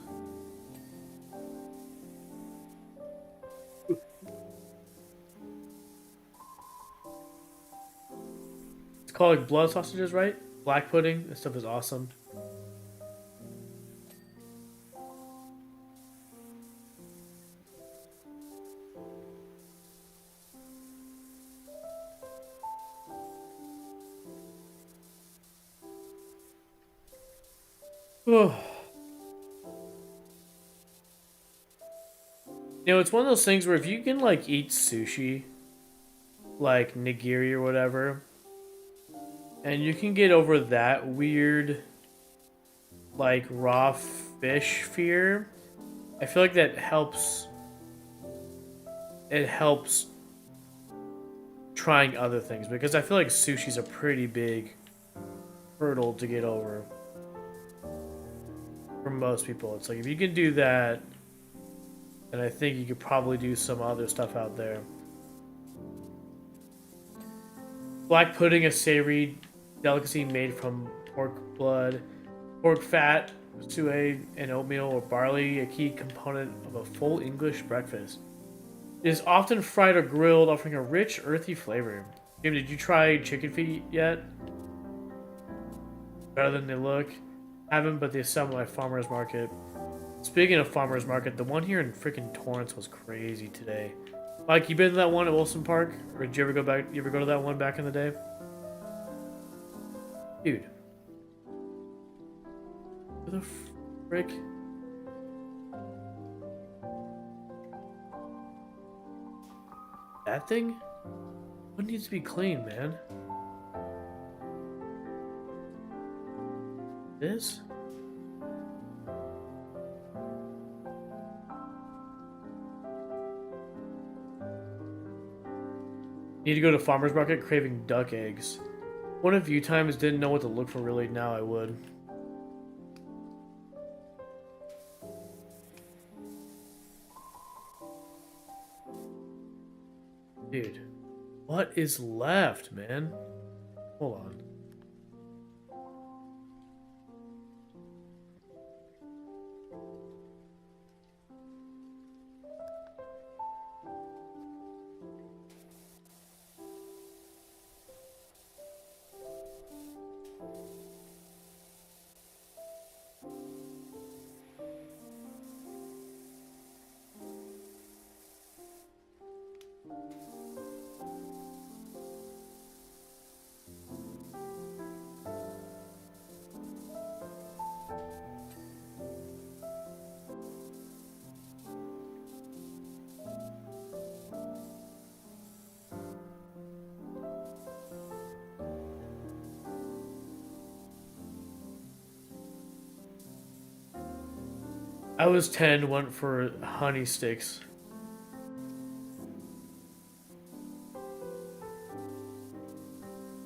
It's called like blood sausages, right? Black pudding. That stuff is awesome. It's one of those things where if you can like eat sushi, like nigiri or whatever, and you can get over that weird, like raw fish fear, I feel like that helps it helps trying other things because I feel like sushi's a pretty big hurdle to get over for most people. It's like if you can do that, then I think you could probably do some other stuff out there. Black pudding, a savory delicacy made from pork blood, pork fat, suet, and oatmeal or barley, a key component of a full English breakfast. It is often fried or grilled, offering a rich, earthy flavor. Jim, did you try chicken feet yet? Better than they look. Haven't, but they sell them at farmer's market. Speaking of farmer's market, the one here in freaking Torrance was crazy today. Mike, you been to that one at Wilson Park? Or did you ever go back? You ever go to that one back in the day? Dude. Who the frick? That thing? What needs to be cleaned, man? This? Need to go to farmer's market craving duck eggs. One a few times, didn't know what to look for really, now I would. Dude, what is left, man? Hold on. I was 10, went for honey sticks. I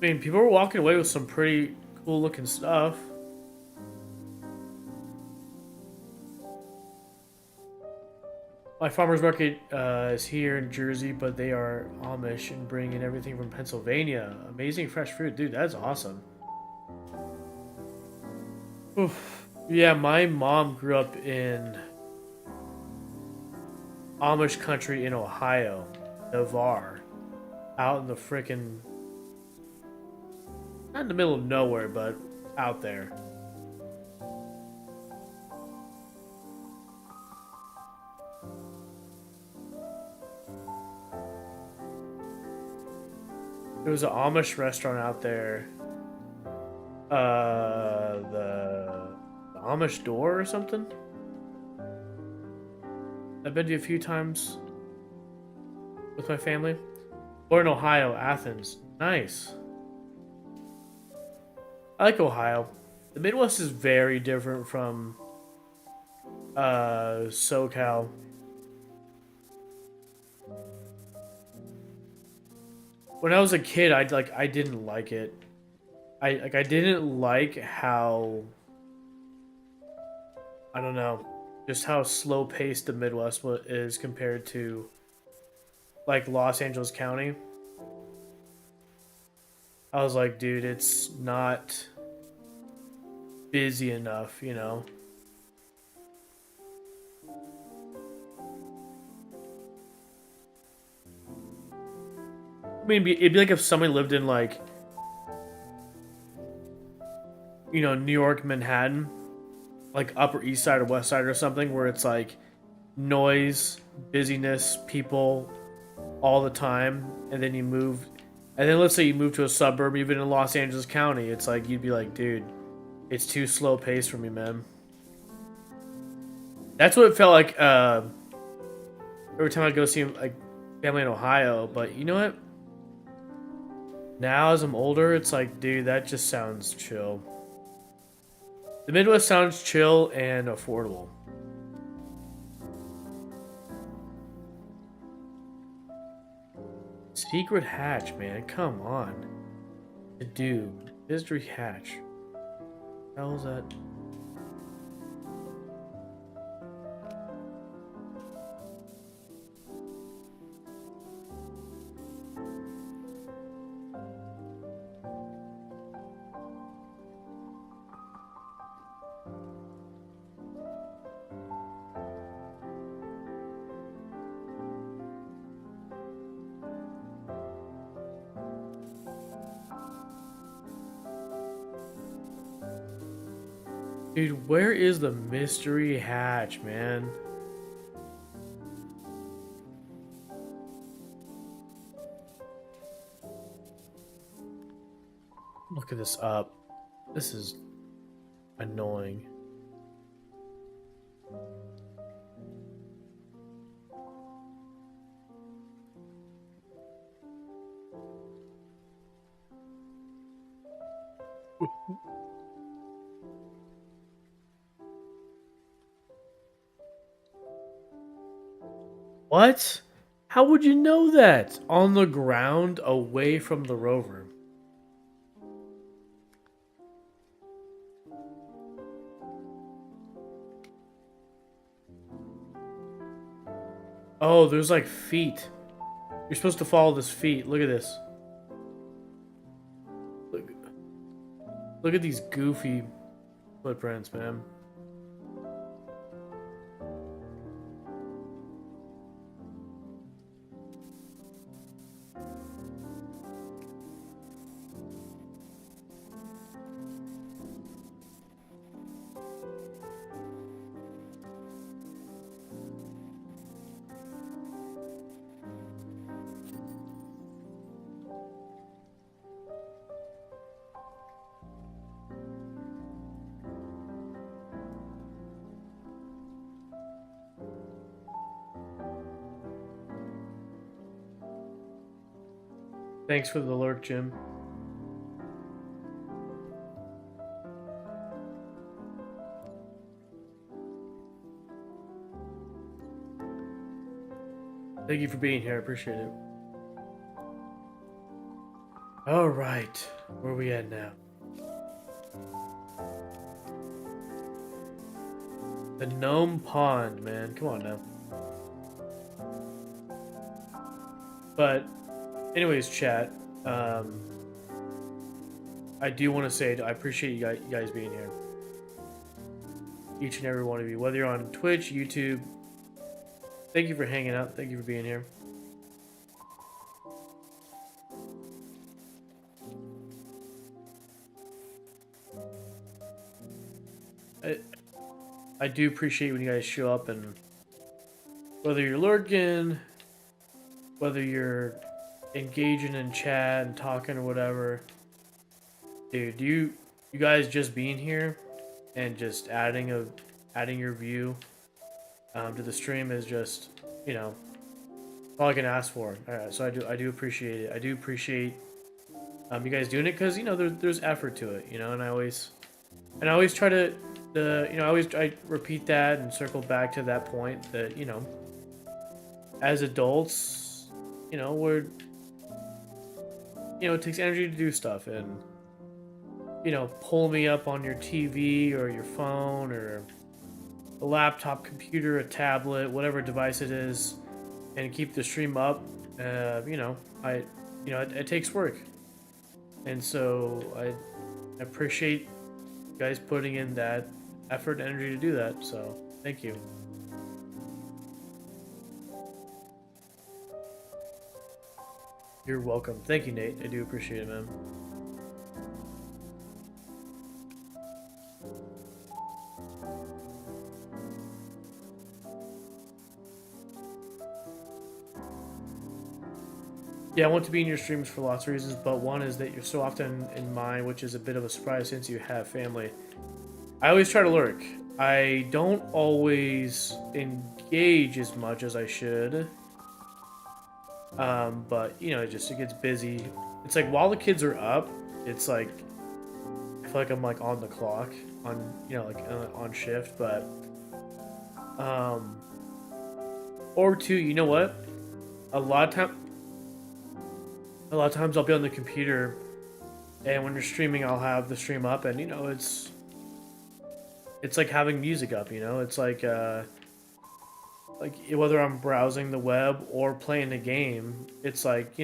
mean, people were walking away with some pretty cool looking stuff. My farmer's market is here in Jersey, but they are Amish and bring in everything from Pennsylvania. Amazing fresh fruit. Dude, that's awesome. Oof. Yeah, my mom grew up in Amish country in Ohio, Navarre, out in the frickin', not in the middle of nowhere, but out there. There was an Amish restaurant out there. The Amish Door or something? I've been to a few times with my family. Born in Ohio, Athens. Nice. I like Ohio. The Midwest is very different from SoCal. When I was a kid, I didn't like it. I didn't like how, I don't know, just how slow paced the Midwest is compared to like Los Angeles County. I was like, dude, it's not busy enough, you know? I mean, it'd be like if somebody lived in like, you know, New York, Manhattan, like Upper East Side or West Side or something, where it's like noise, busyness, people all the time, and then you move, and then let's say you move to a suburb, even in Los Angeles County, it's like you'd be like, dude, it's too slow paced for me, man. That's what it felt like every time I go see like family in Ohio. But you know what? Now as I'm older, it's like, dude, that just sounds chill. The Midwest sounds chill and affordable. Secret hatch, man. Come on. To do. Mystery hatch. What the hell is that? Dude, where is the mystery hatch, man? Look at this up. This is annoying. What? How would you know that? On the ground, away from the rover. Oh, there's like feet. You're supposed to follow this feet. Look at this. Look at these goofy footprints, man. Thanks for the alert, Jim. Thank you for being here. I appreciate it. All right. Where are we at now? The Gnome Pond, man. Come on now. But, anyways, chat. I do want to say I appreciate you guys being here. Each and every one of you. Whether you're on Twitch, YouTube. Thank you for hanging out. Thank you for being here. I do appreciate when you guys show up, and whether you're lurking, whether you're engaging in chat and talking or whatever, dude, you guys just being here and just adding your view to the stream is just, you know, all I can ask for. So I do appreciate it. I do appreciate you guys doing it, because, you know, there's effort to it, you know, and I always try to I repeat that and circle back to that point that, you know, as adults, you know, it takes energy to do stuff, and, you know, pull me up on your TV or your phone or a laptop, computer, a tablet, whatever device it is, and keep the stream up. It takes work, and so I appreciate you guys putting in that effort and energy to do that. So thank you. You're welcome. Thank you, Nate. I do appreciate it, man. Yeah, I want to be in your streams for lots of reasons, but one is that you're so often in mine, which is a bit of a surprise since you have family. I always try to lurk. I don't always engage as much as I should. But, you know, it gets busy. It's like while the kids are up, it's like I feel like I'm like on the clock, on, you know, like on shift, but or two, you know what? A lot of time a lot of times I'll be on the computer, and when you're streaming, I'll have the stream up, and it's like having music up. It's like whether I'm browsing the web or playing a game, it's like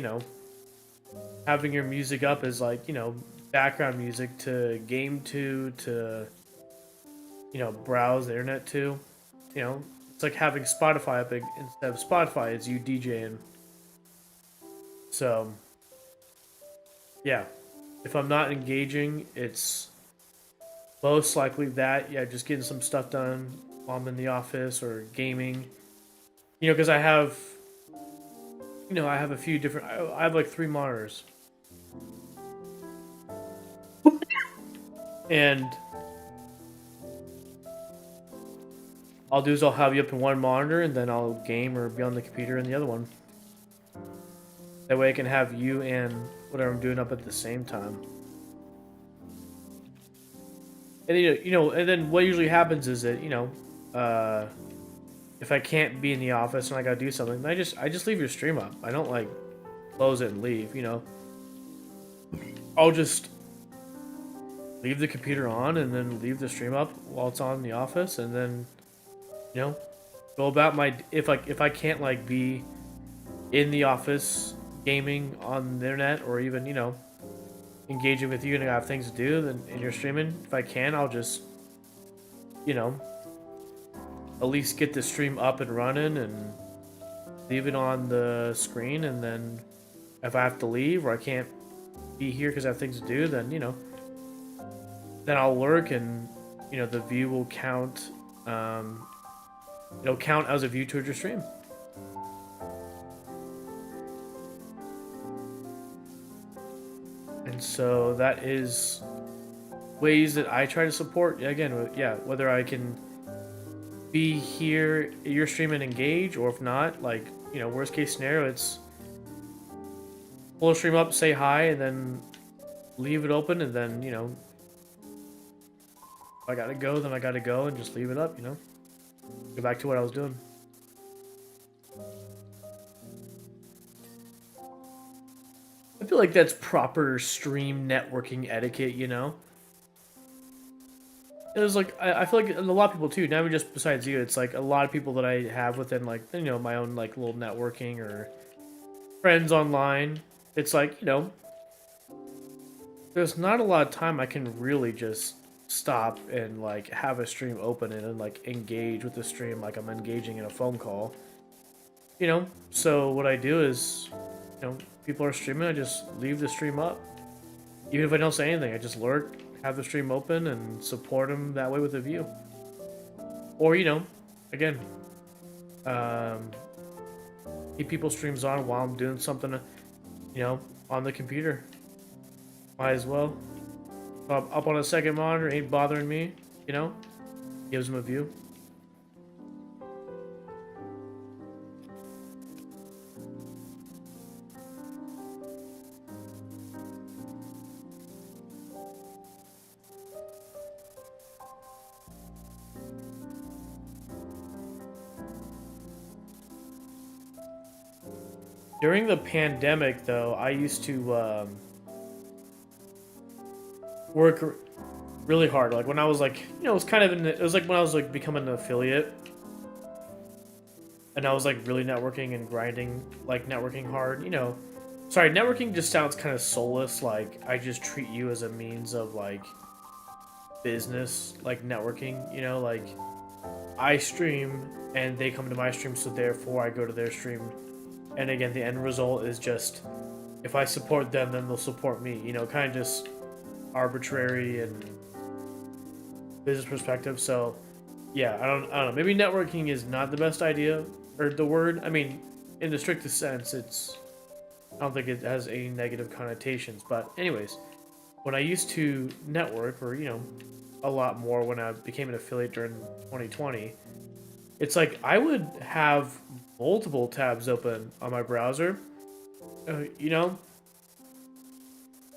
having your music up is like background music to game to browse the internet to. It's like having Spotify up instead of Spotify, it's you DJing. So yeah, if I'm not engaging, it's most likely that, yeah, just getting some stuff done while I'm in the office or gaming. Because I have a few different. I have like 3 monitors, and I'll do is I'll have you up in one monitor, and then I'll game or be on the computer in the other one. That way, I can have you and whatever I'm doing up at the same time. And and then what usually happens is that if I can't be in the office and I gotta do something, I just leave your stream up. I don't like close it and leave. I'll just leave the computer on and then leave the stream up while it's on in the office, and then go about my if I can't like be in the office gaming on the internet or even engaging with you and I have things to do, then and you're streaming, if I can, I'll just at least get the stream up and running and leave it on the screen, and then if I have to leave or I can't be here because I have things to do, then then I'll lurk, and the view will count. It'll count as a view towards your stream. And so that is ways that I try to support. Again, yeah, whether I can be here, your stream and engage, or if not, like worst case scenario, it's pull a stream up, say hi, and then leave it open, and then if I gotta go, then I gotta go, and just leave it up. Go back to what I was doing. I feel like that's proper stream networking etiquette. It was like I feel like a lot of people too. Not even just besides you, it's like a lot of people that I have within like my own like little networking or friends online. It's like there's not a lot of time I can really just stop and like have a stream open and like engage with the stream like I'm engaging in a phone call. So what I do is, people are streaming, I just leave the stream up. Even if I don't say anything, I just lurk, have the stream open, and support them that way with a view. Or, again, keep people's streams on while I'm doing something, on the computer. Might as well. Up on a second monitor, ain't bothering me, gives them a view. During the pandemic, though, I used to work really hard. Like when I was like, it was kind of it was like when I was like becoming an affiliate, and I was like really networking and grinding, like networking hard. Sorry, networking just sounds kind of soulless. Like I just treat you as a means of like business, like networking. Like I stream and they come to my stream, so therefore I go to their stream. And again, the end result is just if I support them, then they'll support me. Kind of just arbitrary and business perspective. So yeah, I don't know. Maybe networking is not the best idea or the word. I mean, in the strictest sense, I don't think it has any negative connotations. But anyways, when I used to network, or a lot more when I became an affiliate during 2020, it's like I would have multiple tabs open on my browser, and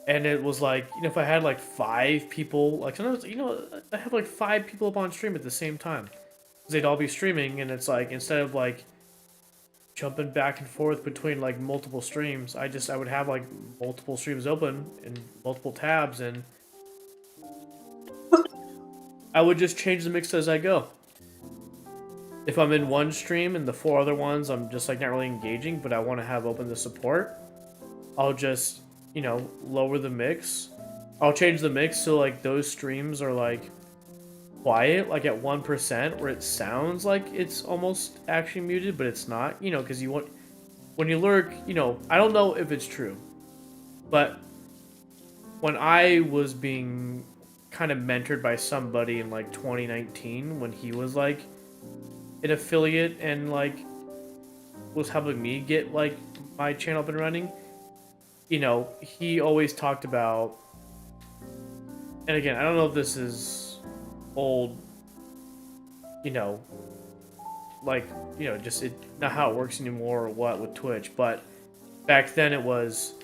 it was like, if I had like 5 people, like sometimes, I have like 5 people up on stream at the same time. They'd all be streaming, and it's like, instead of like jumping back and forth between like multiple streams. I would have like multiple streams open and multiple tabs, and I would just change the mix as I go. If I'm in one stream and the 4 other ones I'm just like not really engaging, but I want to have open the support, I'll just, you know, lower the mix. I'll change the mix so like those streams are like quiet, like at 1%, where it sounds like it's almost actually muted, but it's not, you know, because you want, when you lurk, you know, I don't know if it's true, but when I was being kind of mentored by somebody in like 2019, when he was like an affiliate and like was helping me get like my channel up and running, you know, he always talked about, and again, I don't know if this is old, you know, like, you know, just not how it works anymore or what with Twitch, but back then it was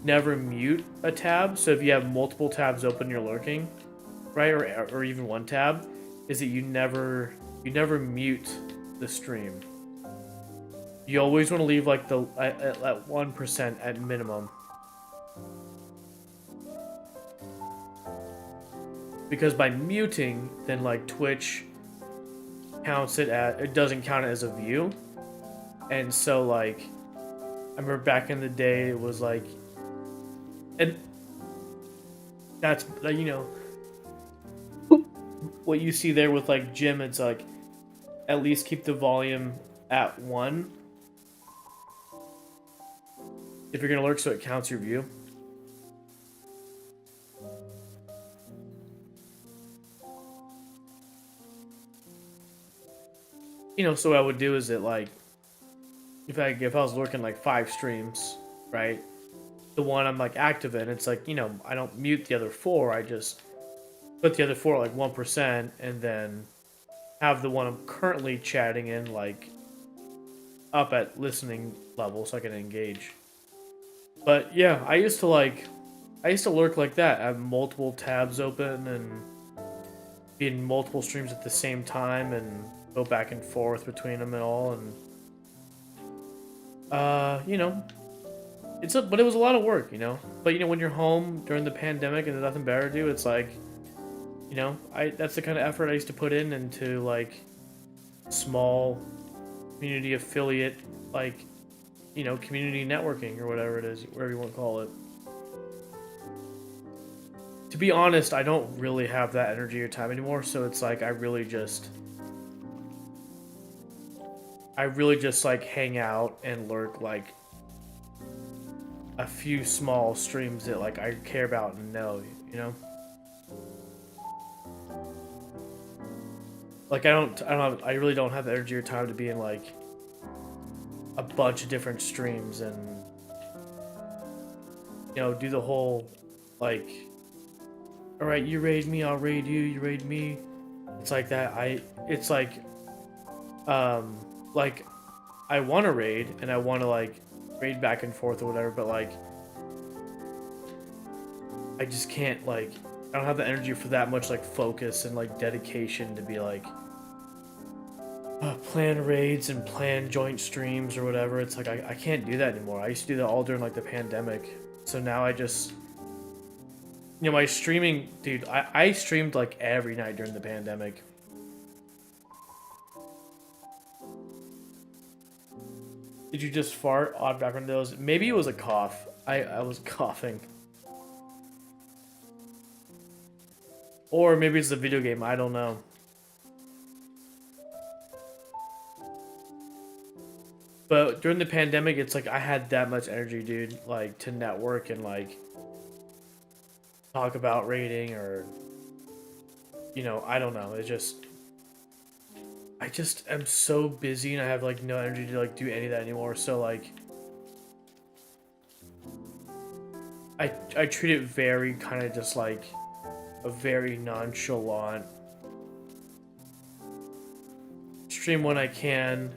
never mute a tab. So if you have multiple tabs open, you're lurking, right, or even one tab, is that you never mute the stream. You always want to leave like the at 1% at minimum, because by muting, then like Twitch counts it as, it doesn't count it as a view. And so like I remember back in the day it was like, and that's like, you know, what you see there with like Jim, it's like at least keep the volume at 1 if you're gonna lurk, so it counts your view. You know, so what I would do is that like if I was lurking like 5 streams, right? The one I'm like active in, it's like, you know, I don't mute the other 4, I just put the other 4 at like 1% and then have the one I'm currently chatting in like up at listening level so I can engage. But yeah, I used to lurk like that. I have multiple tabs open and be in multiple streams at the same time and go back and forth between them and all. And you know, but it was a lot of work, you know. But you know, when you're home during the pandemic and there's nothing better to do, it's like, you know, that's the kind of effort I used to put into like small community affiliate, like, you know, community networking or whatever it is, whatever you want to call it. To be honest, I don't really have that energy or time anymore, so it's like I really just like hang out and lurk like a few small streams that like I care about and know, you know? Like I really don't have the energy or time to be in like a bunch of different streams and, you know, do the whole like, all right, you raid me, I'll raid you, you raid me. It's like that. It's like I want to raid and I want to like raid back and forth or whatever, but like I just can't, like, I don't have the energy for that much like focus and like dedication to be like plan raids and plan joint streams or whatever. It's like I can't do that anymore. I used to do that all during like the pandemic, so now I just, you know, my streaming, dude, I streamed like every night during the pandemic. Did you just fart? Odd background noise. Maybe it was a cough. I was coughing. Or maybe it's a video game, I don't know. But during the pandemic, it's like I had that much energy, dude, like to network and like talk about raiding or, you know, I don't know. I just am so busy and I have like no energy to like do any of that anymore. So like I treat it very kind of just like a very nonchalant stream when I can,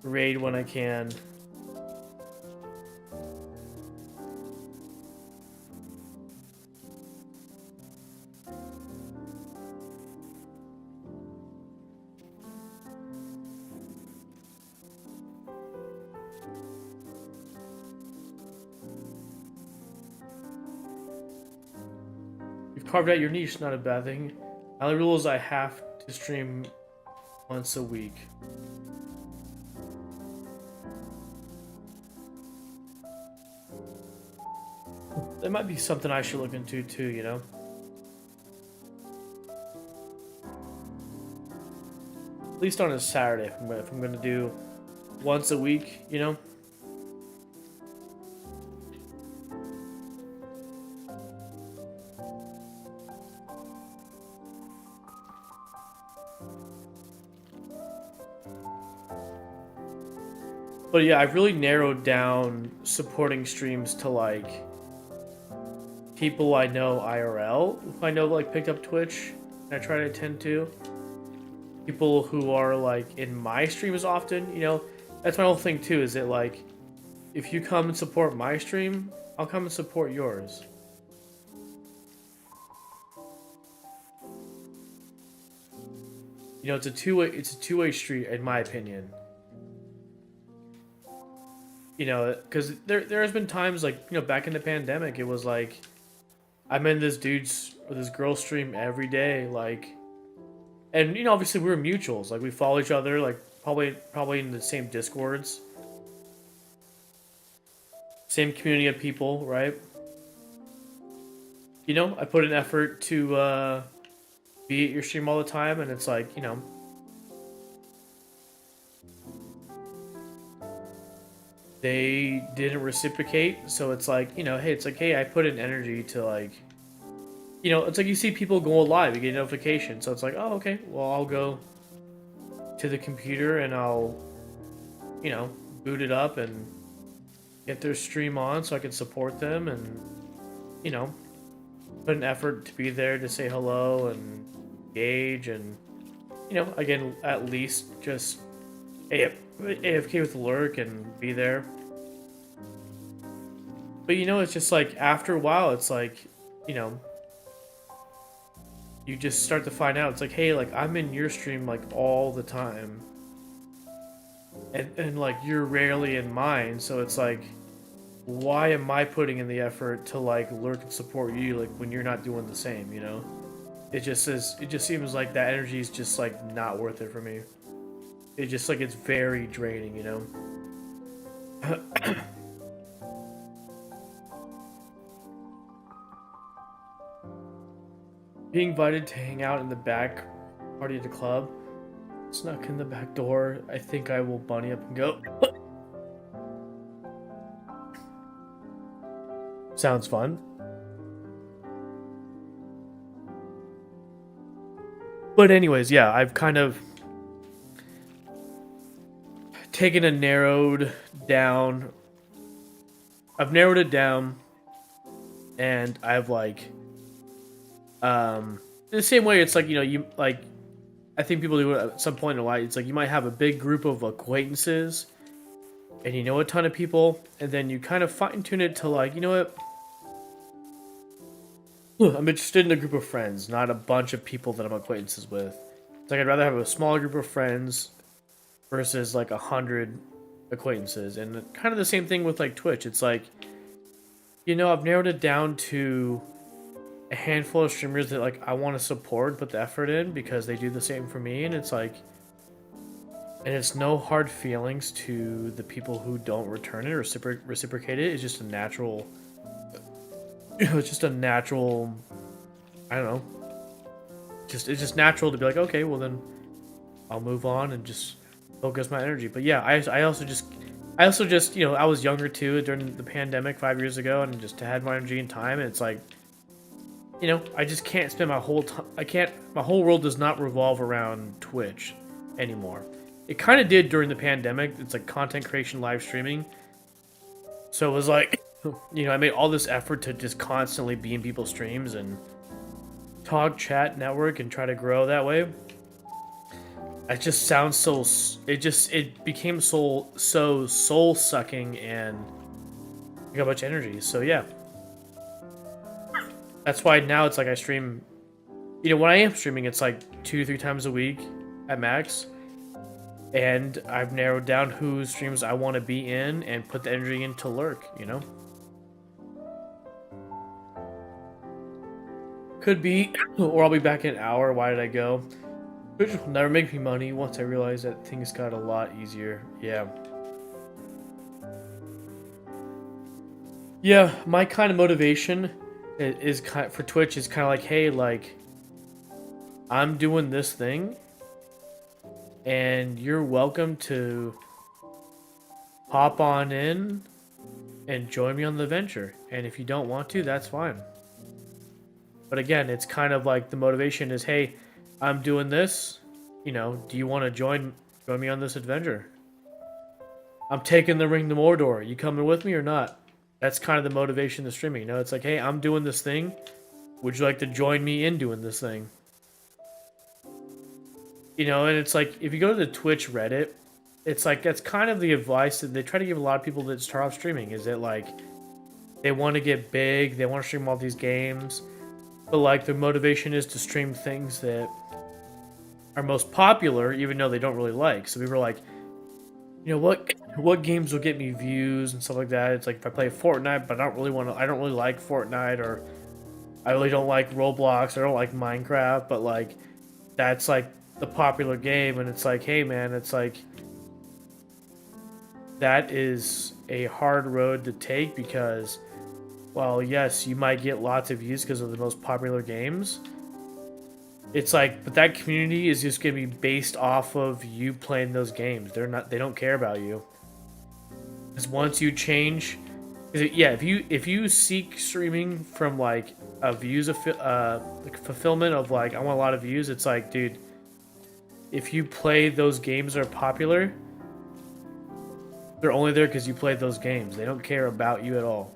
raid when I can. You've carved out your niche, not a bad thing. My only rule is I have to stream once a week. That might be something I should look into too, you know? At least on a Saturday, if I'm gonna do once a week, you know? But yeah, I've really narrowed down supporting streams to like people I know IRL, who I know like picked up Twitch, and I try to attend to. People who are like in my streams often, you know, that's my whole thing too, is that like if you come and support my stream, I'll come and support yours. You know, it's a two-way street in my opinion. You know, because there has been times like, you know, back in the pandemic, it was like I'm in this dude's or this girl's stream every day, like, and you know, obviously we were mutuals, like we follow each other, like probably in the same discords, same community of people, right? You know, I put an effort to be at your stream all the time, and it's like, you know, they didn't reciprocate, so it's like, you know, hey, it's like, hey, I put in energy to like, you know, it's like you see people go live, you get a notification, so it's like, oh, okay, well, I'll go to the computer and I'll, you know, boot it up and get their stream on so I can support them and, you know, put an effort to be there to say hello and engage and, you know, again, at least just AFK with the lurk and be there. But you know, it's just like after a while, it's like, you know, you just start to find out. It's like, hey, like I'm in your stream like all the time, and like you're rarely in mine. So it's like, why am I putting in the effort to like lurk and support you like when you're not doing the same? You know, it just seems like that energy is just like not worth it for me. It just like it's very draining, you know. Being invited to hang out in the back party of the club. Snuck in the back door. I think I will bunny up and go. Sounds fun. But anyways, yeah, I've kind of taken a narrowed down. I've narrowed it down, and I've like, the same way it's like, you know, you like, I think people do it at some point in life. It's like you might have a big group of acquaintances, and you know a ton of people, and then you kind of fine tune it to like, you know what? I'm interested in a group of friends, not a bunch of people that I'm acquaintances with. It's like I'd rather have a smaller group of friends versus like 100 acquaintances. And kind of the same thing with like Twitch. It's like, you know, I've narrowed it down to a handful of streamers that like I want to support, put the effort in because they do the same for me. And it's like, and it's no hard feelings to the people who don't return it or reciprocate it. It's just a natural, you know, it's just a natural, I don't know. It's just natural to be like, okay, well then I'll move on and just focus my energy. But yeah, I also just, you know, I was younger too during the pandemic 5 years ago, and just had my energy and time, and it's like, you know, I just can't spend my whole time. My whole world does not revolve around Twitch anymore. It kind of did during the pandemic. It's like content creation, live streaming. So it was like, you know, I made all this effort to just constantly be in people's streams and talk, chat, network, and try to grow that way. It just sounds so. It became so soul sucking and I got much energy. So yeah, that's why now it's like I stream. You know, when I am streaming, it's like 2 to 3 times a week at max, and I've narrowed down whose streams I want to be in and put the energy in to lurk. You know. Could be, or I'll be back in an hour. Why did I go? Twitch will never make me money once I realized that things got a lot easier. Yeah. Yeah, my kind of motivation is kind of, for Twitch is kind of like, hey, like, I'm doing this thing, and you're welcome to hop on in and join me on the adventure. And if you don't want to, that's fine. But again, it's kind of like the motivation is, hey, I'm doing this. You know, do you want to join me on this adventure? I'm taking the ring to Mordor. You coming with me or not? That's kind of the motivation of streaming. You know, it's like, hey, I'm doing this thing. Would you like to join me in doing this thing? You know, and it's like, if you go to the Twitch Reddit, it's like, that's kind of the advice that they try to give a lot of people that start off streaming. Is that like, they want to get big, they want to stream all these games, but like, their motivation is to stream things that are most popular, even though they don't really like. So we were like, you know, what games will get me views and stuff like that. It's like, if I play Fortnite, but I don't really like Fortnite, or I really don't like Roblox, or I don't like Minecraft, but like, that's like the popular game. And it's like, hey man, it's like, that is a hard road to take, because while yes, you might get lots of views because of the most popular games, it's like, but that community is just gonna be based off of you playing those games. They don't care about you. Because once you change, yeah, if you seek streaming from like a like fulfillment of like, I want a lot of views, it's like, dude, if you play those games that are popular, they're only there because you played those games. They don't care about you at all.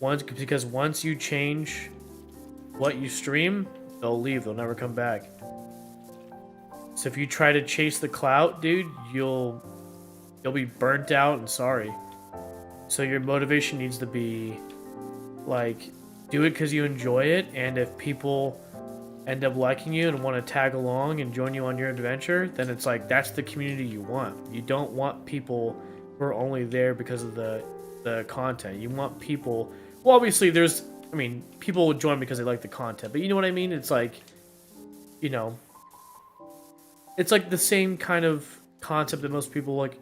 Because once you change what you stream, they'll leave. They'll never come back. So if you try to chase the clout, dude, you'll be burnt out and sorry. So your motivation needs to be like, do it because you enjoy it, and if people end up liking you and want to tag along and join you on your adventure, then it's like, that's the community you want. You don't want people who are only there because of the content. You want people, well, obviously people would join because they like the content, but you know what I mean? It's like, you know, it's like the same kind of concept that most people like,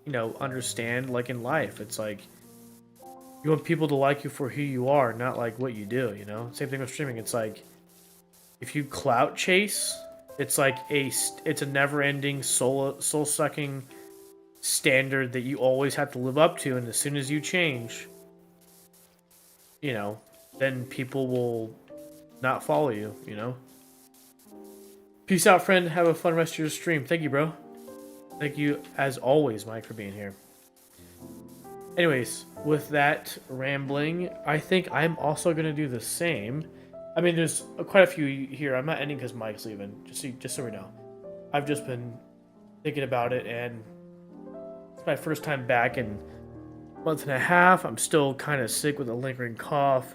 you know, understand, like in life. It's like, you want people to like you for who you are, not like what you do, you know? Same thing with streaming. It's like, if you clout chase, it's like it's a never-ending soul-sucking standard that you always have to live up to, and as soon as you change, you know, then people will not follow you, you know? Peace out, friend. Have a fun rest of your stream. Thank you, bro. Thank you, as always, Mike, for being here. Anyways, with that rambling, I think I'm also going to do the same. I mean, there's quite a few here. I'm not ending because Mike's leaving, just so we know. I've just been thinking about it, and it's my first time back in a month and a half. I'm still kind of sick with a lingering cough.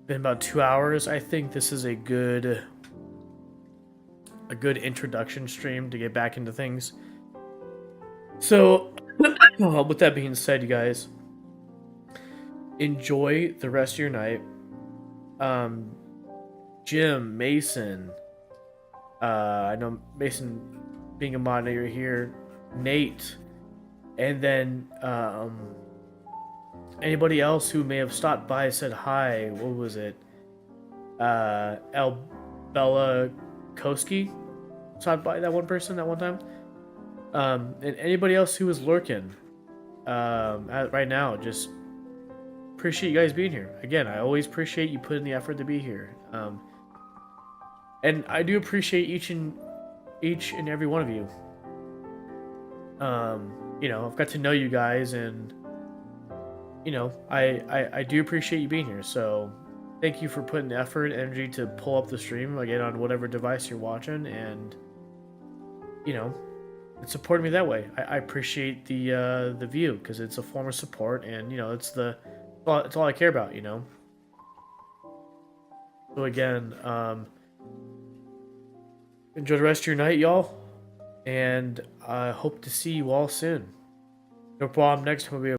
Been about 2 hours. I think this is a good introduction stream to get back into things. So, with that being said, you guys, enjoy the rest of your night. Jim, Mason, I know Mason being a moderator here, Nate, and then anybody else who may have stopped by, said hi. What was it? El Bella Koski stopped by, that one person that one time. And anybody else who was lurking right now, just appreciate you guys being here. Again, I always appreciate you putting the effort to be here. And I do appreciate each and every one of you. You know, I've got to know you guys, and you know, I do appreciate you being here. So thank you for putting the effort and energy to pull up the stream again on whatever device you're watching, and you know, it's supporting me that way. I appreciate the view, because it's a form of support, and you know, it's all I care about, you know. So again, enjoy the rest of your night, y'all, and I hope to see you all soon. No problem. Next time we'll be